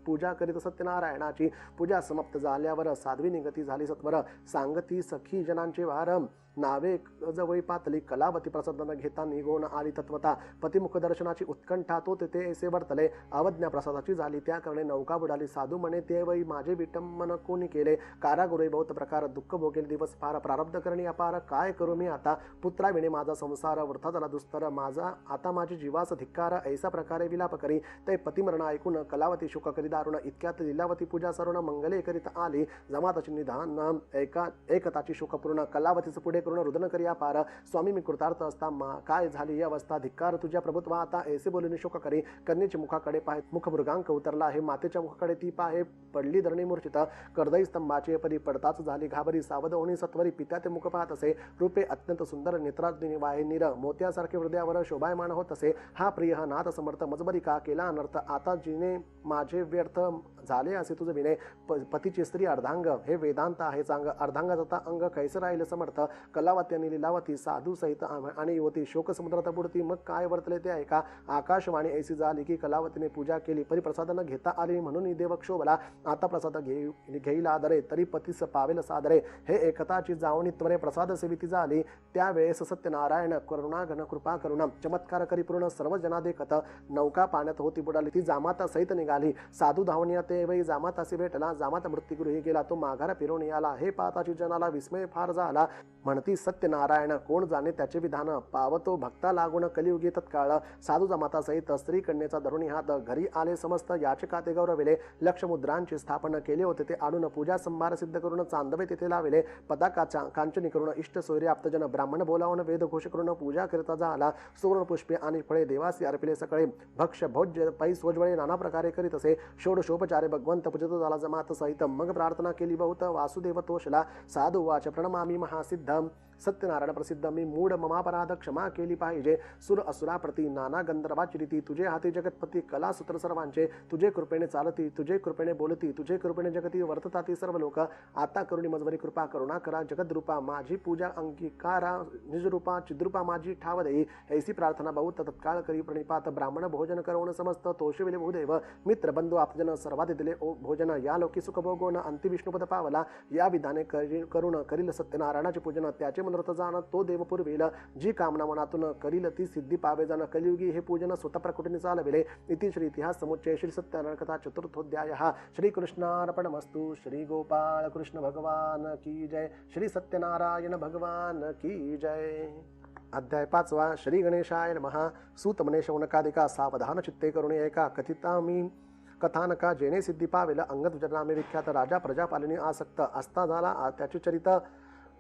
पूजा करीत सत्यनारायणाची. पूजा समाप्त झाल्यावर साध्वी निगती झाली सत्वर. सांगती सखी जनांचे वार. नावे जवळी पातली. कलावती प्रसाद घेता निघून आली तत्वता. पतिमुख दर्शनाची उत्कंठा तो तेथे ऐसे वर्तले. अवज्ञा प्रसादाची झाली त्या कारणे नौका बुडाली. साधू म्हणे ते वै माझे विटंबन कोणी केले. कारागृहे बहुत प्रकार. दुःख भोगेल दिवस फार. प्रारब्ध करणी अपार. काय करू मी आता. पुत्राविणे माझा संसार वृथा झाला दुस्तर. माझा आता माझी जीवास धिक्कार. ऐसा प्रकारे विलाप करी. ते पतिमरण ऐकून कलावती शोक करी दारुण. इतक्यात लीलावती पूजा सरुण मंगले करीत आली. जमाताची निधान एकताची शोकपूर्ण. कलावतीच पुढे करून रुदन करी अपार. स्वामी मी कृतार्थ असता काय झाली अवस्था. धिक्कार तुझ्या प्रभुत्वा आता. ऐसे बोलून शोक करी. कन्येच्या मुखाकडे पाहे. मुख मृगांक उतरला आहे. मातेच्या मुखाकडे ती पाहे. पडली धरणी मूर्छित. कर्दई स्तंभाची परी पडताच झाली घाबरी. सावध होणी सत्वरी. पित्या ते मुख पाहत असे. रूपे अत्यंत सुंदर. नेत्राग्नी वाहे नीर. मोत्यासारखे हृदयावर शोभायमान होत असे. हा प्रिय हा नाथ समर्थ. मजबरी का केला अनर्थ. आता जिने माझे व्यर्थ झाले असे तुझ विनय. पतीची स्त्री अर्धांग. हे वेदांत आहे चांग. अर्धांगाचा अंग कैसे राहिले समर्थ. कलावती आणि लीलावती साधू सहित आणि युवती शोक समुद्रात बुडती. मग काय वर्तले ते ऐका. आकाशवाणी ऐसी झाली की कलावतीने पूजा केली. परिप्रसाद न घेता आली म्हणून देव क्षोभला. आता प्रसाद घेईल आदरे. तरी पतीस पावेल सादरे. हे एकताची जावणी त्वरे प्रसाद सेविती झाली. त्यावेळेस सत्यनारायण करुणाघन कृपा करुणा. चमत्कार करी पूर्ण सर्व जना देखत. नौका पाण्यात होती बुडाली. ती जामाता सहित निघाली. साधू धावण्या ते वै जामातासी भेटला. जामाता मृत्यूगृही गेला. तो माघार फिरून आला. हे पाहताची जनाला विस्मय फार झाला. म्हणती सत्यनारायण कोण जाणे त्याचे विधान. पावतो भक्ता लागून कलियुगी तत्काळ. साधू जमाता सहित स्त्री कन्येचा धरुणी हात. घरी आले समस्त याचका ते गौरविले. लक्ष मुद्रांची स्थापन केले होते ते आणून. पूजा संभार सिद्ध करून चांदवे तिथे लाविले. पताका कांचनी करून इष्ट सोयरे आप्तजन. ब्राह्मण बोलावून वेद घोष करून पूजा करता झाला. सुवर्ण पुष्पे आणि फळे देवासी अर्पिले सकाळी. भक्ष भोज्य पै सोजवळे नाना प्रकारे करीत असे. षोडशोपचारे भगवंत पूजित झाला जमात सहित. मग प्रार्थना केली बहुत. वासुदेव तोषला. साधू वाच प्रणमामी महासिद्ध. सत्यनारायण प्रसिद्ध. मी मूढ ममापराध क्षमा केली पाहिजे. सुर असुरा प्रती नाना गंधर्वाची रीती. तुझे हाती जगतपती कला सूत्र सर्वांचे. तुझे कृपेने चालती. तुझे कृपेने बोलती. तुझे कृपेने जगती वर्तताती सर्व लोक. आता करुणी मजवरी कृपा करुणा करा जगद्रूपा. माझी पूजा अंगीकारा. निजरूपा चिद्रूपा माझी ठाव देई. ऐसी प्रार्थना बहुत तत्काळ करी प्रणिपात. ब्राह्मण भोजन करून समस्त तोषविले बहुदेव. मित्र बंधू आपजन सर्वात दिले भोजन. या लोकी सुख भोगवून अंति विष्णुपद पावला. या विधाने करुण करील सत्यनारायणाचे पूजन. त्याचे मनोरथ जाण तो देव पुरविल. जी कामना मनातून करील ती सिद्धी पावे जाण. कलियुगी हे पूजन स्वतः प्रकटीने चालविले. इति श्री इतिहास समुच्चय श्री सत्यनारायण कथा चतुर्थोध्याय. श्री कृष्णार्पणमस्तु. श्री गोपाळ कृष्ण भगवान की जय. श्री सत्यनारायण भगवान की जय. अध्याय 5. श्री गणेशाय नमः. सूत म्हणे शौनकादिका सावधान चित्ते करुणे ऐका. कथितामी कथानका जेणे सिद्धी पावेल. अंगद नामे विख्यात राजा प्रजापालिनी आसक्त असता झाला त्याचे चरित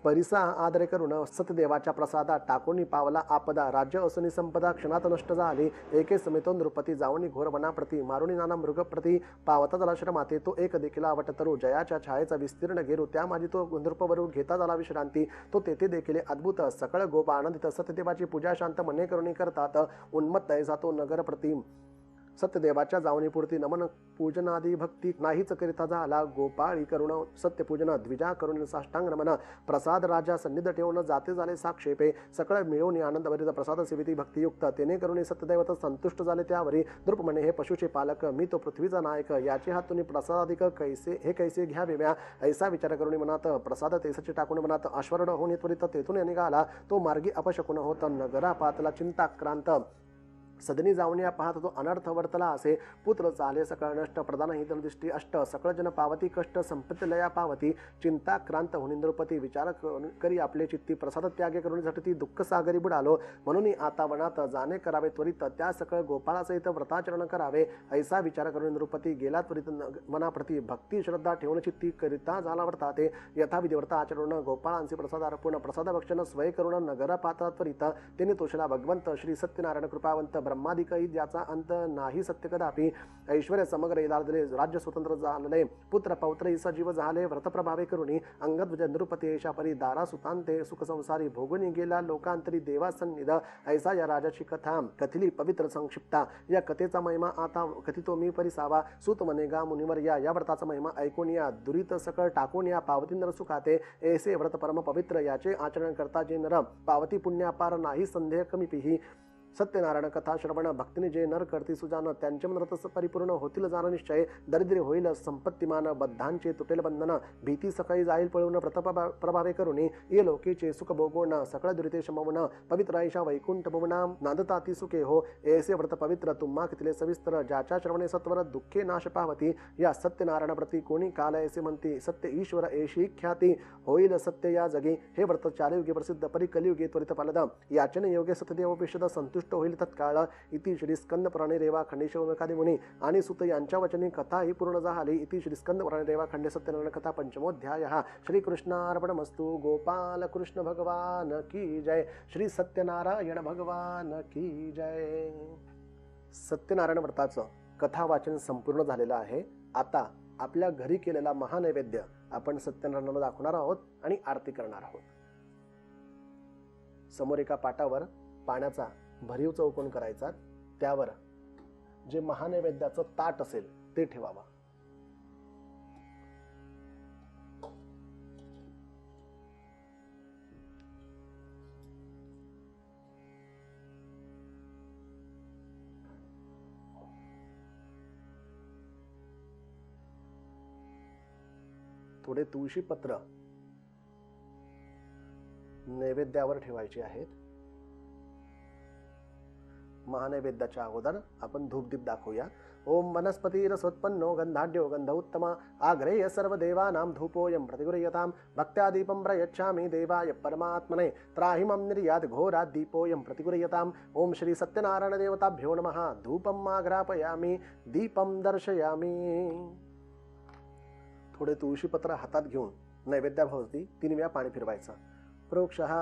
परिसा आदरे करून सत्यदेवाच्या प्रसादात टाकून पावला आपदा राज्य असुनी संपदा क्षणात नष्ट झाली एके समेतो नृपती जाऊनी घोर वनाप्रती मारुणी नाना मृगप्रती पावता जलाश्रमाते तो एक देखील आवटतरू जयाच्या छायेचा विस्तीर्ण घेरू त्या माझी तो नृपवरू घेता झाला विश्रांती तो तेथे देखील अद्भुत सकळ गोप आनंदित सत्यदेवाची पूजा शांत मने करुणी करतात उन्मत्त ऐसा तो नगर प्रती सत्यदेवाच्या जावणीपुरती नमन पूजनादी भक्ती नाहीच करिता झाला गोपाळी करुण सत्यपूजन द्विजा करुण साष्टांग नमन प्रसाद राजा सन्निध ठेवून जाते झाले साक्षेपे सकळ मिळवून आनंदभरित प्रसाद सेविती भक्तियुक्त तेने करुणी सत्यदैवत संतुष्ट झाले त्यावरी द्रुप म्हणे हे पशुचे पालक मी तो पृथ्वीचा नायक याचे हातून प्रसादाधिक कैसे घ्यावे म्या ऐसा विचार करुणी मनात प्रसाद तेसचे टाकून मनात अश्वरण होऊन त्वरित तेथून निघाला तो मार्गी अपशकुन होत नगरा पातला चिंताक्रांत सदनी जावण्या पाहत तो अनर्थ वर्तला असे पुत्र चाले सकळ नष्ट प्रधान ही दृष्टी अष्ट सकळ जन पावती कष्ट संपत्ती लया पावती चिंता क्रांत होऊन नृपती विचार करी आपले चित्ती प्रसाद त्यागे करून झटती दुःख सागरी बुडालो म्हणून आता वनात जाणे करावे त्वरित त्या सकळ गोपाळासहित व्रताचरण करावे ऐसा विचार करून नृपती गेला त्वरित वनाप्रती भक्ती श्रद्धा ठेवून चित्ती करिता झाला वर्ता ते यथाविधी व्रत आचरण गोपाळांचे प्रसाद अर्पण प्रसाद भक्षण स्वय करून नगरा पाता त्वरित तेने तोषला भगवंत श्री सत्यनारायण कृपावंत ब्रह्मादिकही ज्याचा अंत नाही सत्य कदापि ऐश्वर्य समग्र इलादले राज्य स्वतंत्र झाले पुत्र पौत्र ईसा जीव झाले व्रत प्रभावे करुणी अंगध्वज नृपती ऐशा परी दारा सुतांते सुख संसारी भोगुनी गेला लोकांतरी देवा सन्निध ऐसा या राजाची कथा कथिली पवित्र संक्षिप्ता या कथेचा महिमा आता कथितो मी परिसावा सूत मने गा मुनिवर या व्रताचा महिमा ऐकून या दुरित सकळ टाकून या पावती नर सुखाते ऐसे व्रत परम पवित्र याचे आचरण करता जे नर पावती पुण्यापार नाही संदेह कमीपिही सत्यनारायण कथा श्रवण भक्तीने जे नर करती सुजान त्यांचे मनरत परिपूर्ण होतील जाण निश्चय दरिद्री होईल संपत्तीमान बद्धांचे तुटेल बंधन भीती सकाळी जाईल पळून व्रत प्रभावे करुणी ये लोकीचे सुख भोगवण सकळ दुरिते शमवण पवित्र ऐशा वैकुंठ भुवना नांदता ती सुखे हो ऐसे व्रत पवित्र तुम्हा कितले सविस्तर ज्याच्या श्रवणे सत्वर दुःखे नाश पावती या सत्यनारायण प्रती कोणी काल ऐसे म्हणती सत्य ईश्वर ऐशी ख्याती होईल सत्य या जगी हे व्रत चारयुगे प्रसिद्ध परी कलियुगे त्वरित फलद याचने योगे सत्यदेव विशद संतुष्ट होईल तत्काळ इति श्री स्कंद पुराणे रेवा खंडे शौनकादी मुनी आणि सुत यांच्या वचनी कथा ही पूर्ण झाली इति श्री स्कंद पुराणे रेवा खंडे सत्यनारायण कथा पंचमोध्याय श्रीकृष्णार्पणमस्तु गोपाल कृष्ण भगवान की जय श्री सत्यनारायण भगवान की जय सत्यनारायण व्रताचं कथा वाचन संपूर्ण झालेलं आहे आता आपल्या घरी केलेला महानैवेद्य आपण सत्यनारायणाला दाखवणार आहोत आणि आरती करणार आहोत समोर एका पाटावर पाण्याचा भरीव चौकोन करायचा त्यावर जे महानैवेद्याचं ताट असेल ते ठेवावा थोडे तुळशी पत्र नैवेद्यावर ठेवायचे आहेत महानैवेद्याच्या अगोदर आपण धूपदीप दाखवूया ओम वनस्पतिरसोत्पन्नो गंधाढ्यो गंध उत्तम आग्रेय सर्वदेवानां धूपोऽयं प्रतिगृह्यतां भक्त्या दीपं प्रयच्छामि देवाय परमात्मने त्राहिमं निर्याद घोरात् दीपोऽयं प्रतिगृह्यताम् ओम श्री सत्यनारायण देवताभ्यो नमः धूपम् आग्रापयामि दीपं दर्शयामि थोडे तुळशीपत्र हातात घेऊन नैवेद्याभोवती 3 वेळा पाणी फिरवायचं प्रोक्षः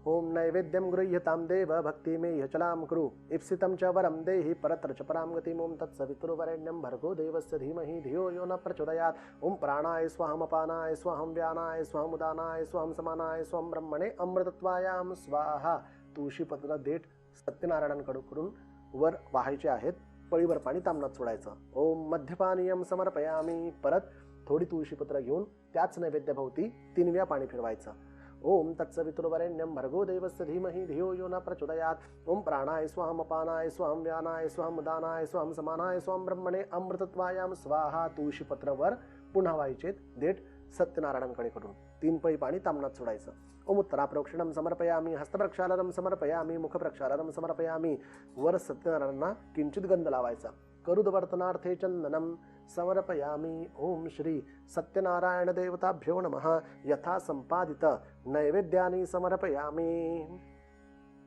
ओम नैवेद्यं गृह्यतां देव भक्ति मे यचलां कुरु इप्सितं च वरं देहि परत्र च परां गतिम् ओम तत्सवितुर्वरेण्यं भर्गो देवस्य धीमहि धियो यो न प्रचोदयात् ओम प्राणाय स्वाहम् अपानाय स्वाहम् व्यानाय स्वाहम् उदानाय स्वाहम् समानाय स्वाहम् ब्रह्मणे अमृतत्वायां स्वाहा तुळशीपत्र देठ सत्यनारायणांकडून वर वाहायचे आहेत पळीवर पाणी तांबणात सोडायचं ओम मध्यपानीयं समर्पयामि परत थोडी तुळशीपत्र घेऊन त्याच नैवेद्याभोवती 3 वेळा पाणी फिरवायचं ओम तत्सवितुर्वरेण्यं भर्गो देवस्य धीमहि धियो यो न प्रचोदयात् ओम प्राणाय स्वाहम् अपानाय स्वाहम् व्यानाय स्वाहम् उदानाय स्वाहम् समानाय स्वाहम् ब्रह्मणे अमृतत्वायां स्वाहा तुळशीपत्रवर पुन्हा व्हायचे देठ सत्यनारायणांकडे करून 3 पळी पाणी तांबणात सोडायचं ओम उत्तराप्रोक्षणं समर्पयामि हस्तप्रक्षालनं समर्पयामि मुखप्रक्षालनं समर्पयामि वर सत्यनारायणांना किंचित गंध लावायचा करुदवर्तनार्थे चंदनं समर्पयामि ओम श्री सत्यनारायण देवताभ्यो नमः यथा संपादित नैवेद्यानि समर्पयामि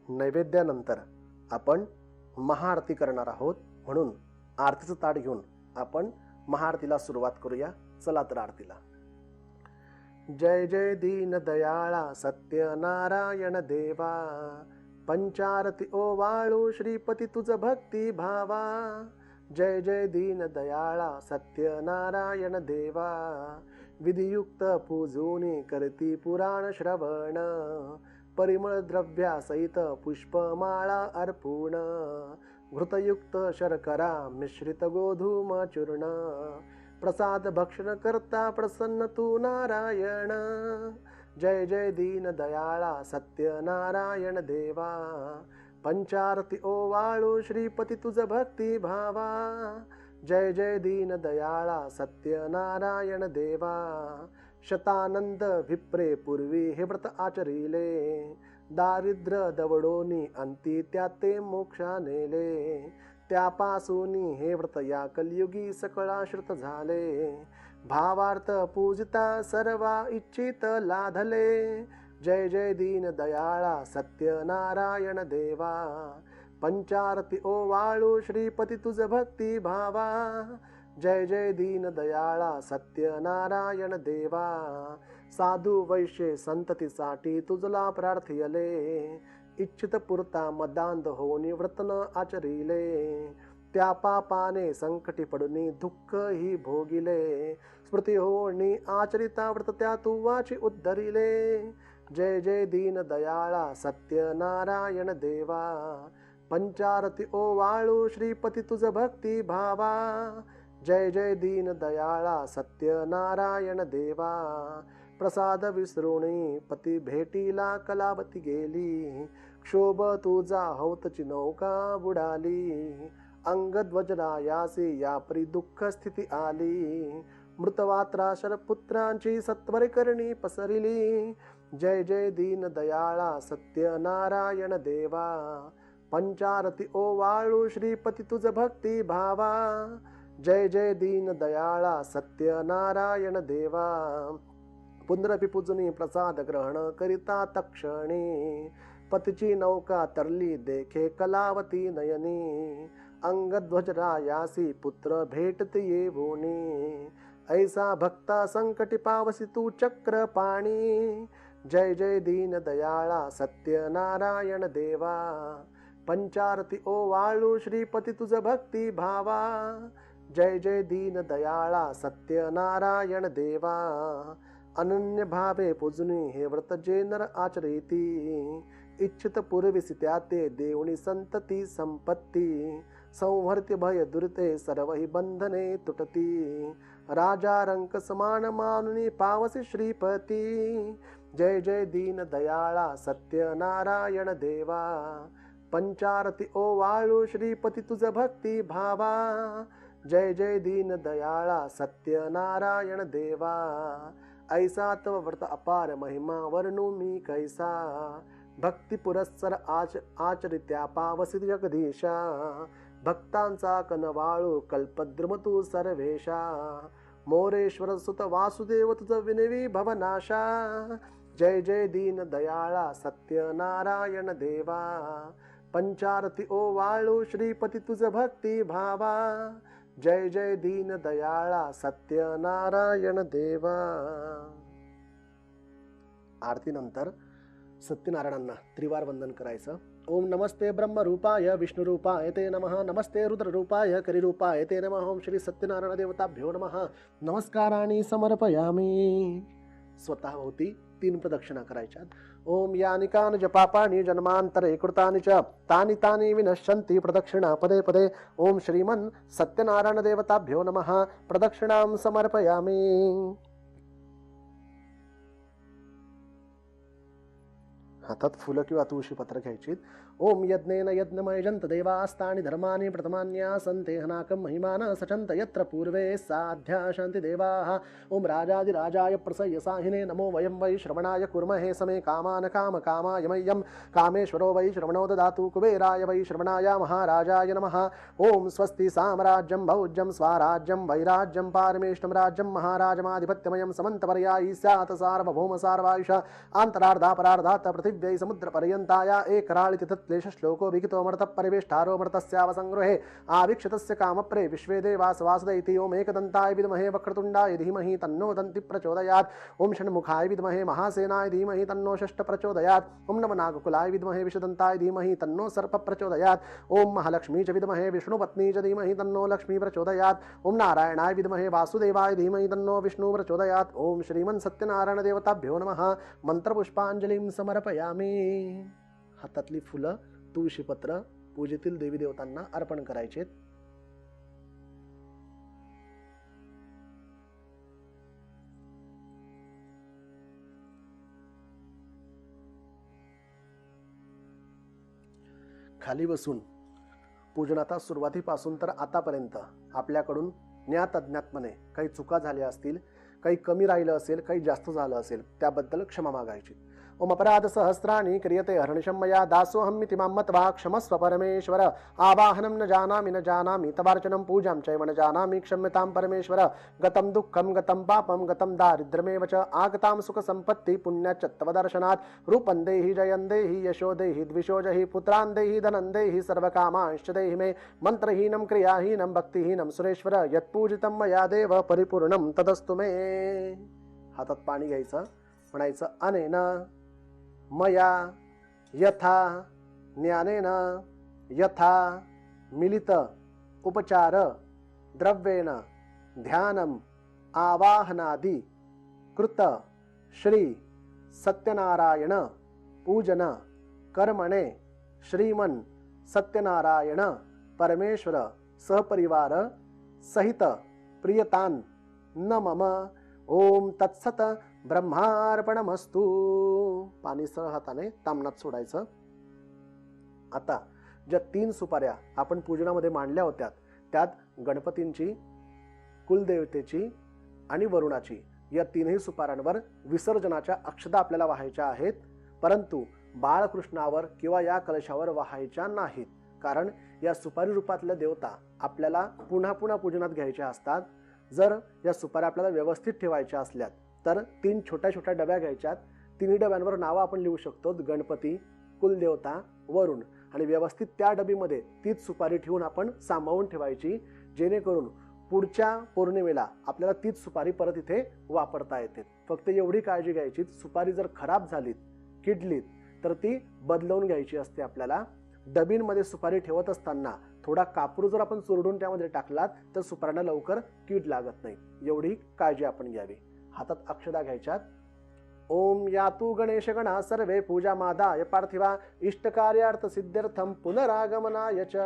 नैवेद्यानंतर आपण महाआरती करणार आहोत म्हणून आरतीचं ताट घेऊन आपण महाआरतीला सुरुवात करूया चला तर आरतीला जय जय दीन दयाळा सत्यनारायण देवा, पंचारती ओवाळू श्रीपती तुझ भक्ती भावा. जय जय दीन दयाळा सत्यनारायण देवा, विधियुक्त पूजूनी करती पुराण श्रवण, परिमळ द्रव्यासहित पुष्पमाळा अर्पूण, घृतयुक्त शर्करा मिश्रित गोधूम चूर्ण, प्रसाद भक्षण करता प्रसन्न तू नारायण. जय जय दीन दयाळा सत्यनारायण देवा, पंचारती ओवाळू श्रीपती तुझ भक्ती भावा. जय जय दीन दयाळा सत्यनारायण देवा, शतानंद विप्रे पूर्वी हे व्रत आचरिले, दारिद्र्य दवडोनी अंती त्याते मोक्षा नेले, त्यापासूनी हे व्रत या कलियुगी सकळाश्रित झाले, भावार्थ पूजिता सर्वा इच्छित लाधले. जय जय दीन दयाळा सत्यनारायण देवा, पंचारती ओवाळू श्रीपती तुझ भक्ती भावा. जय जय दीन दयाळा सत्यनारायण देवा, साधू वैश्य संततीसाठी तुझला प्रार्थियले, इच्छित पुरता मदांध होऊनी व्रतन आचरिले, त्या पापाने संकटी पडुनी दुःख ही भोगिले, स्मृती होणी आचरिता व्रत त्या तू वाची उद्धरिले. जय जय दीन दयाळा सत्यनारायण देवा, पंचारती ओवाळू श्रीपती तुझ भक्ती भावा. जय जय दीन दयाळा सत्यनारायण देवा, प्रसाद विसरुणी पती भेटीला कलावती गेली, क्षोभ तुझा हौतची नौका बुडाली, अंगध्वजरायासी यापरी दुःख स्थिती आली, मृतवात्रा शरपुत्रांची सत्वरे करणी पसरिली. जय जय दीन दयाळा सत्यनारायण देवा, पंचारती ओवाळू श्रीपती तुझ भक्ती भावा. जय जय दीन दयाळा सत्यनारायण देवा, पुनरपि पूजनी प्रसाद ग्रहण करिता तक्षणी, पतीची नौका तरली देखे कलावती नयनी, अंगध्वजरायासी पुत्र भेटते येवोनी, ऐसा भक्ता संकटी पावसी तू चक्र पाणी. जय जय दीन दयाळा सत्यनारायण देवा, पंचारती ओवाळू श्रीपती तुझ भक्ती भावा. जय जय दीन दयाळा सत्यनारायण देवा, अनन्य भावे पूजनी हे व्रत जे नर आचरिती, इच्छित पूर्विसी त्याते देवणी संतती संपत्ती, संहर्त्य भय दुरिते सर्व ही बंधने तुटती, राजा रंक समान मानुनी पावसी श्रीपती. जय जय दीन दयाळा सत्यनारायण देवा, पंचारती ओवाळू श्रीपती तुझ भक्ती भावा. जय जय दीन दयाळा सत्यनारायण देवा, ऐसा तव व्रत अपार महिमा वर्णू मी कैसा, भक्ती पुरस्सर आचरित्या पावसी जगदीशा, भक्तांचा कनवाळू कल्पद्रुम तू सर्वेशा, मोरेश्वर सुत वासुदेव तुझ विनवी भवनाशा. जय जय दीन दयाळा सत्यनारायण देवा, पंचारती ओवाळू श्रीपती तुझ भक्ती भावा. जय जय दीन दयाळा सत्यनारायण देवा. आरतीनंतर सत्यनारायणांना त्रिवार वंदन करायचं. ओम नमस्ते ब्रह्मरूपाय विष्णुरूपाय ते नमः, नमस्ते रुद्ररूपाय करिरूपाय ते नमः, ओम श्री सत्यनारायण देवताभ्यो नमः. नमस्काराणि समर्पयामि. स्वतःभोवती 3 प्रदक्षिणा करायच्या. ओम यानि कानि च पापानि जन्मांतरे कृतानि च तानि तानि विनश्यन्ति प्रदक्षिणा पदे पदे. ओम श्रीमन् सत्यनारायण देवताभ्यो नमः. प्रदक्षिणां समर्पयामि. हातात फुलं किंवा तुळशी पत्र घ्यायची. ओम यज्ञेन यज्ञमय जंत देवास्तानि धर्मानि प्रथमान्यासन्ते हनाकं महिमान सचन्त यत्र पूर्वे साध्या शान्ति देवाः. ओम राजाधिराजाय प्रसह्य साहिने नमो वयं वै श्रवणाय कुर्महे समे कामान काम कामाय मह्यं कामेश्वरो वै श्रवणो ददातु कुबेराय वै श्रवणाय महाराजाय नमः. ओम स्वस्ति साम्राज्यं भौज्यं स्वाराज्यं वैराज्यं पारमेष्टं राज्यं महाराजमाधिपत्यमयं समन्तपर्यायी स्यात् सार्वभौम सार्वायुष अंतरार्धापरार्धात् पृथिव्यै समुद्रपर्यन्ताय एकराळिति क्लेश श्लोको विकितोऽमृतः परिवेष्टारोऽमृतस्यावसंगृहे आवीक्षितस्य कामप्रे विश्वे देवास वासुदेव इति ओम एकदन्ताय विद्महे वक्रतुण्डाय धीमहि तन्नो दन्ति प्रचोदयात् ओम षण्मुखाय विद्महे महासेनाय धीमहि तन्नो षष्ठ प्रचोदयात् ओम नवनागकुलाय विद्महे विषदन्ताय धीमहि तन्नो सर्प प्रचोदयात् ओम महालक्ष्मी च विद्महे विष्णुपत्नी च धीमहि तन्नो लक्ष्मी प्रचोदयात् ओम नारायणाय विद्महे वासुदेवाय धीमहि तन्नो विष्णु प्रचोदयात् ओम श्रीमन् सत्यनारायण देवताभ्यो नमः मंत्रपुष्पांजलीं समर्पयामि। हातातली फुलं तुळशीपत्र पूजेतील देवी देवतांना अर्पण करायचे। खाली बसून पूजन आता सुरुवातीपासून तर आतापर्यंत आपल्याकडून ज्ञात अज्ञातपणे काही चुका झाल्या असतील, काही कमी राहिलं असेल, काही जास्त झालं असेल, त्याबद्दल क्षमा मागायची। ओम अपराध सहस्राणि क्रियते हर्निशं मया दासोऽहमिति मां मत्वा क्षमस्व परमेश्वर आवाहनं न जानामि तवार्चनं पूजां चैव न जानामि क्षम्यतां परमेश्वर गतं दुःखं गतं पापं गतं दारिद्र्यमेव च आगतां सुखसम्पत्ति पुण्याच्च तव दर्शनात् रूपं देहि जयं देहि यशो देहि द्विषो जहि पुत्रान् देहि धनं देहि सर्वकामांश्च देहि मे मन्त्रहीनं क्रियाहीनं भक्तिहीनं सुरेश्वर यत्पूजितं मया देव परिपूर्णं तदस्तु मे। हातात पाणी घ्यायचं, म्हणायचं अनेन मया यथा ज्ञानेन यथा मिलित उपचार द्रव्येण ध्यानम आवाहनादि कृत श्री सत्यनारायण पूजन कर्मणे श्रीमन सत्यनारायण परमेश्वर सहपरिवार सहित प्रियतान न मम ओम तत्सत ब्रह्मार्पणमस्तु। पाणी सरळ हाताने तामणात सोडायचं। आता ज्या 3 सुपाऱ्या आपण पूजनामध्ये मांडल्या होत्या त्यात गणपतींची, कुलदेवतेची आणि वरुणाची या 3ही सुपाऱ्यांवर विसर्जनाच्या अक्षता आपल्याला वाहायच्या आहेत, परंतु बाळकृष्णावर किंवा या कलशावर वाहायच्या नाहीत, कारण या सुपारी रूपातल्या देवता आपल्याला पुन्हा पुन्हा पूजनात घ्यायच्या असतात। जर या सुपाऱ्या आपल्याला व्यवस्थित ठेवायच्या असल्यात तर 3 छोट्या छोट्या डब्या घ्यायच्यात, 3 डब्यांवर नावं आपण लिहू शकतो, गणपती, कुलदेवता, वरुण, आणि व्यवस्थित त्या डबीमध्ये तीच सुपारी ठेवून आपण सांभाळून ठेवायची, जेणेकरून पुढच्या पौर्णिमेला आपल्याला तीच सुपारी परत इथे वापरता येते। फक्त एवढी काळजी घ्यायची, सुपारी जर खराब झालीत, किडलीत तर ती बदलवून घ्यायची असते आपल्याला। डबींमध्ये सुपारी ठेवत असताना थोडा कापूर जर आपण चुरडून त्यामध्ये टाकलात तर सुपाऱ्यांना लवकर कीड लागत नाही, एवढी काळजी आपण घ्यावी। हातात अक्षता घ्यायच्यात। ओम यातु गणेश गणा सर्वे पूजा मादाय पार्थिवा इष्टकार्यार्थ सिद्ध्यर्थम पुनरागमनाय च।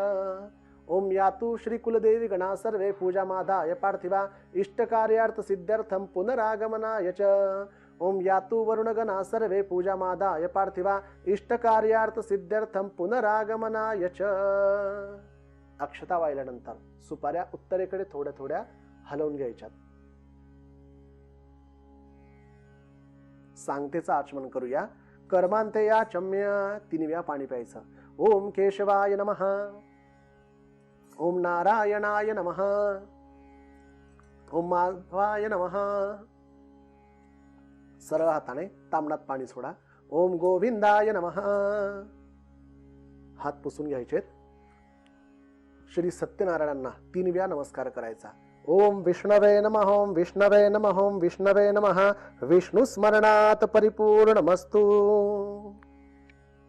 ओम यातु श्री कुलदेवी गणा सर्वे पूजा मादाय पार्थिवा इष्टकार्यार्थ सिद्ध्यर्थम पुनरागमनाय च। ओम यातु वरुणगणा सर्वे पूजा मादाय पार्थिवा इष्टकार्यार्थ सिद्ध्यर्थम पुनरागमनाय च। अक्षता वाहिल्यानंतर सुपाऱ्या उत्तरेकडे थोड्या थोड्या हलवून घ्यायच्यात। सांगतेचं आचमन करूया। कर्मांते या चम्य 3 वेळा पाणी प्यायचं। ओम केशवाय नमः, ओम नारायणाय नमः, ओम माधवाय नमः। सरळ हाताने तामणात पाणी सोडा। ओम गोविंदाय नमः। हात पुसून घ्यायचे। श्री सत्यनारायणांना 3 वेळा नमस्कार करायचा। ओम विष्णवे नमः, ओम विष्णवे नमः, ओम विष्णवे नमः। विष्णू स्मरणात परिपूर्णमस्तु।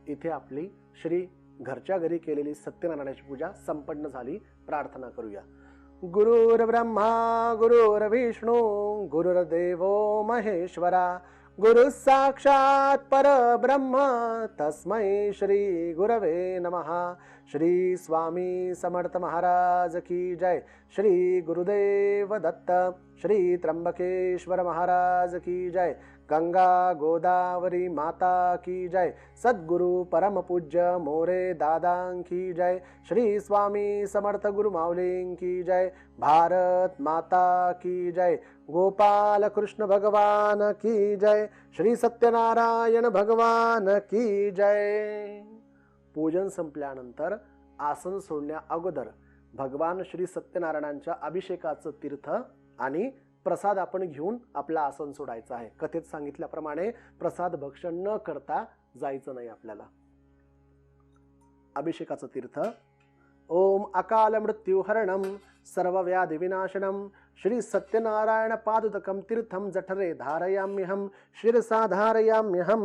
इथे आपली श्री घरच्या घरी केलेली सत्यनारायणाची पूजा संपन्न झाली। प्रार्थना करूया। गुरुर् ब्रह्मा गुरुर्विष्णू गुरुर्देवो महेश्वरा गुरु साक्षात परब्रह्म तस्मै श्री गुरवे नमः। श्री स्वामी समर्थ महाराज की जय। श्री गुरुदेव दत्त। श्री त्र्यंबकेश्वर महाराज की जय। गंगा गोदावरी माता की जय। सद्गुरु परम पूज्य मोरे दादा की जय। श्री स्वामी समर्थ गुरु माऊली की जय। भारत माता की जय। गोपाल कृष्ण भगवान की जय। श्री सत्यनारायण भगवान की जय। पूजन संपल्यानंतर आसन सोडण्या अगोदर भगवान श्री सत्यनारायणांच्या अभिषेकाचं तीर्थ आणि प्रसाद आपण घेऊन आपलं आसन सोडायचं आहे। कथेत सांगितल्याप्रमाणे प्रसाद भक्षण न करता जायचं नाही आपल्याला। अभिषेकाचं तीर्थ. ओम अकाल मृत्युहरणम सर्वव्याधी विनाशनम श्री सत्यनारायण पादुतकम तीर्थम जठरे धारयाम्यहम शिरसा धारयाम्यहम.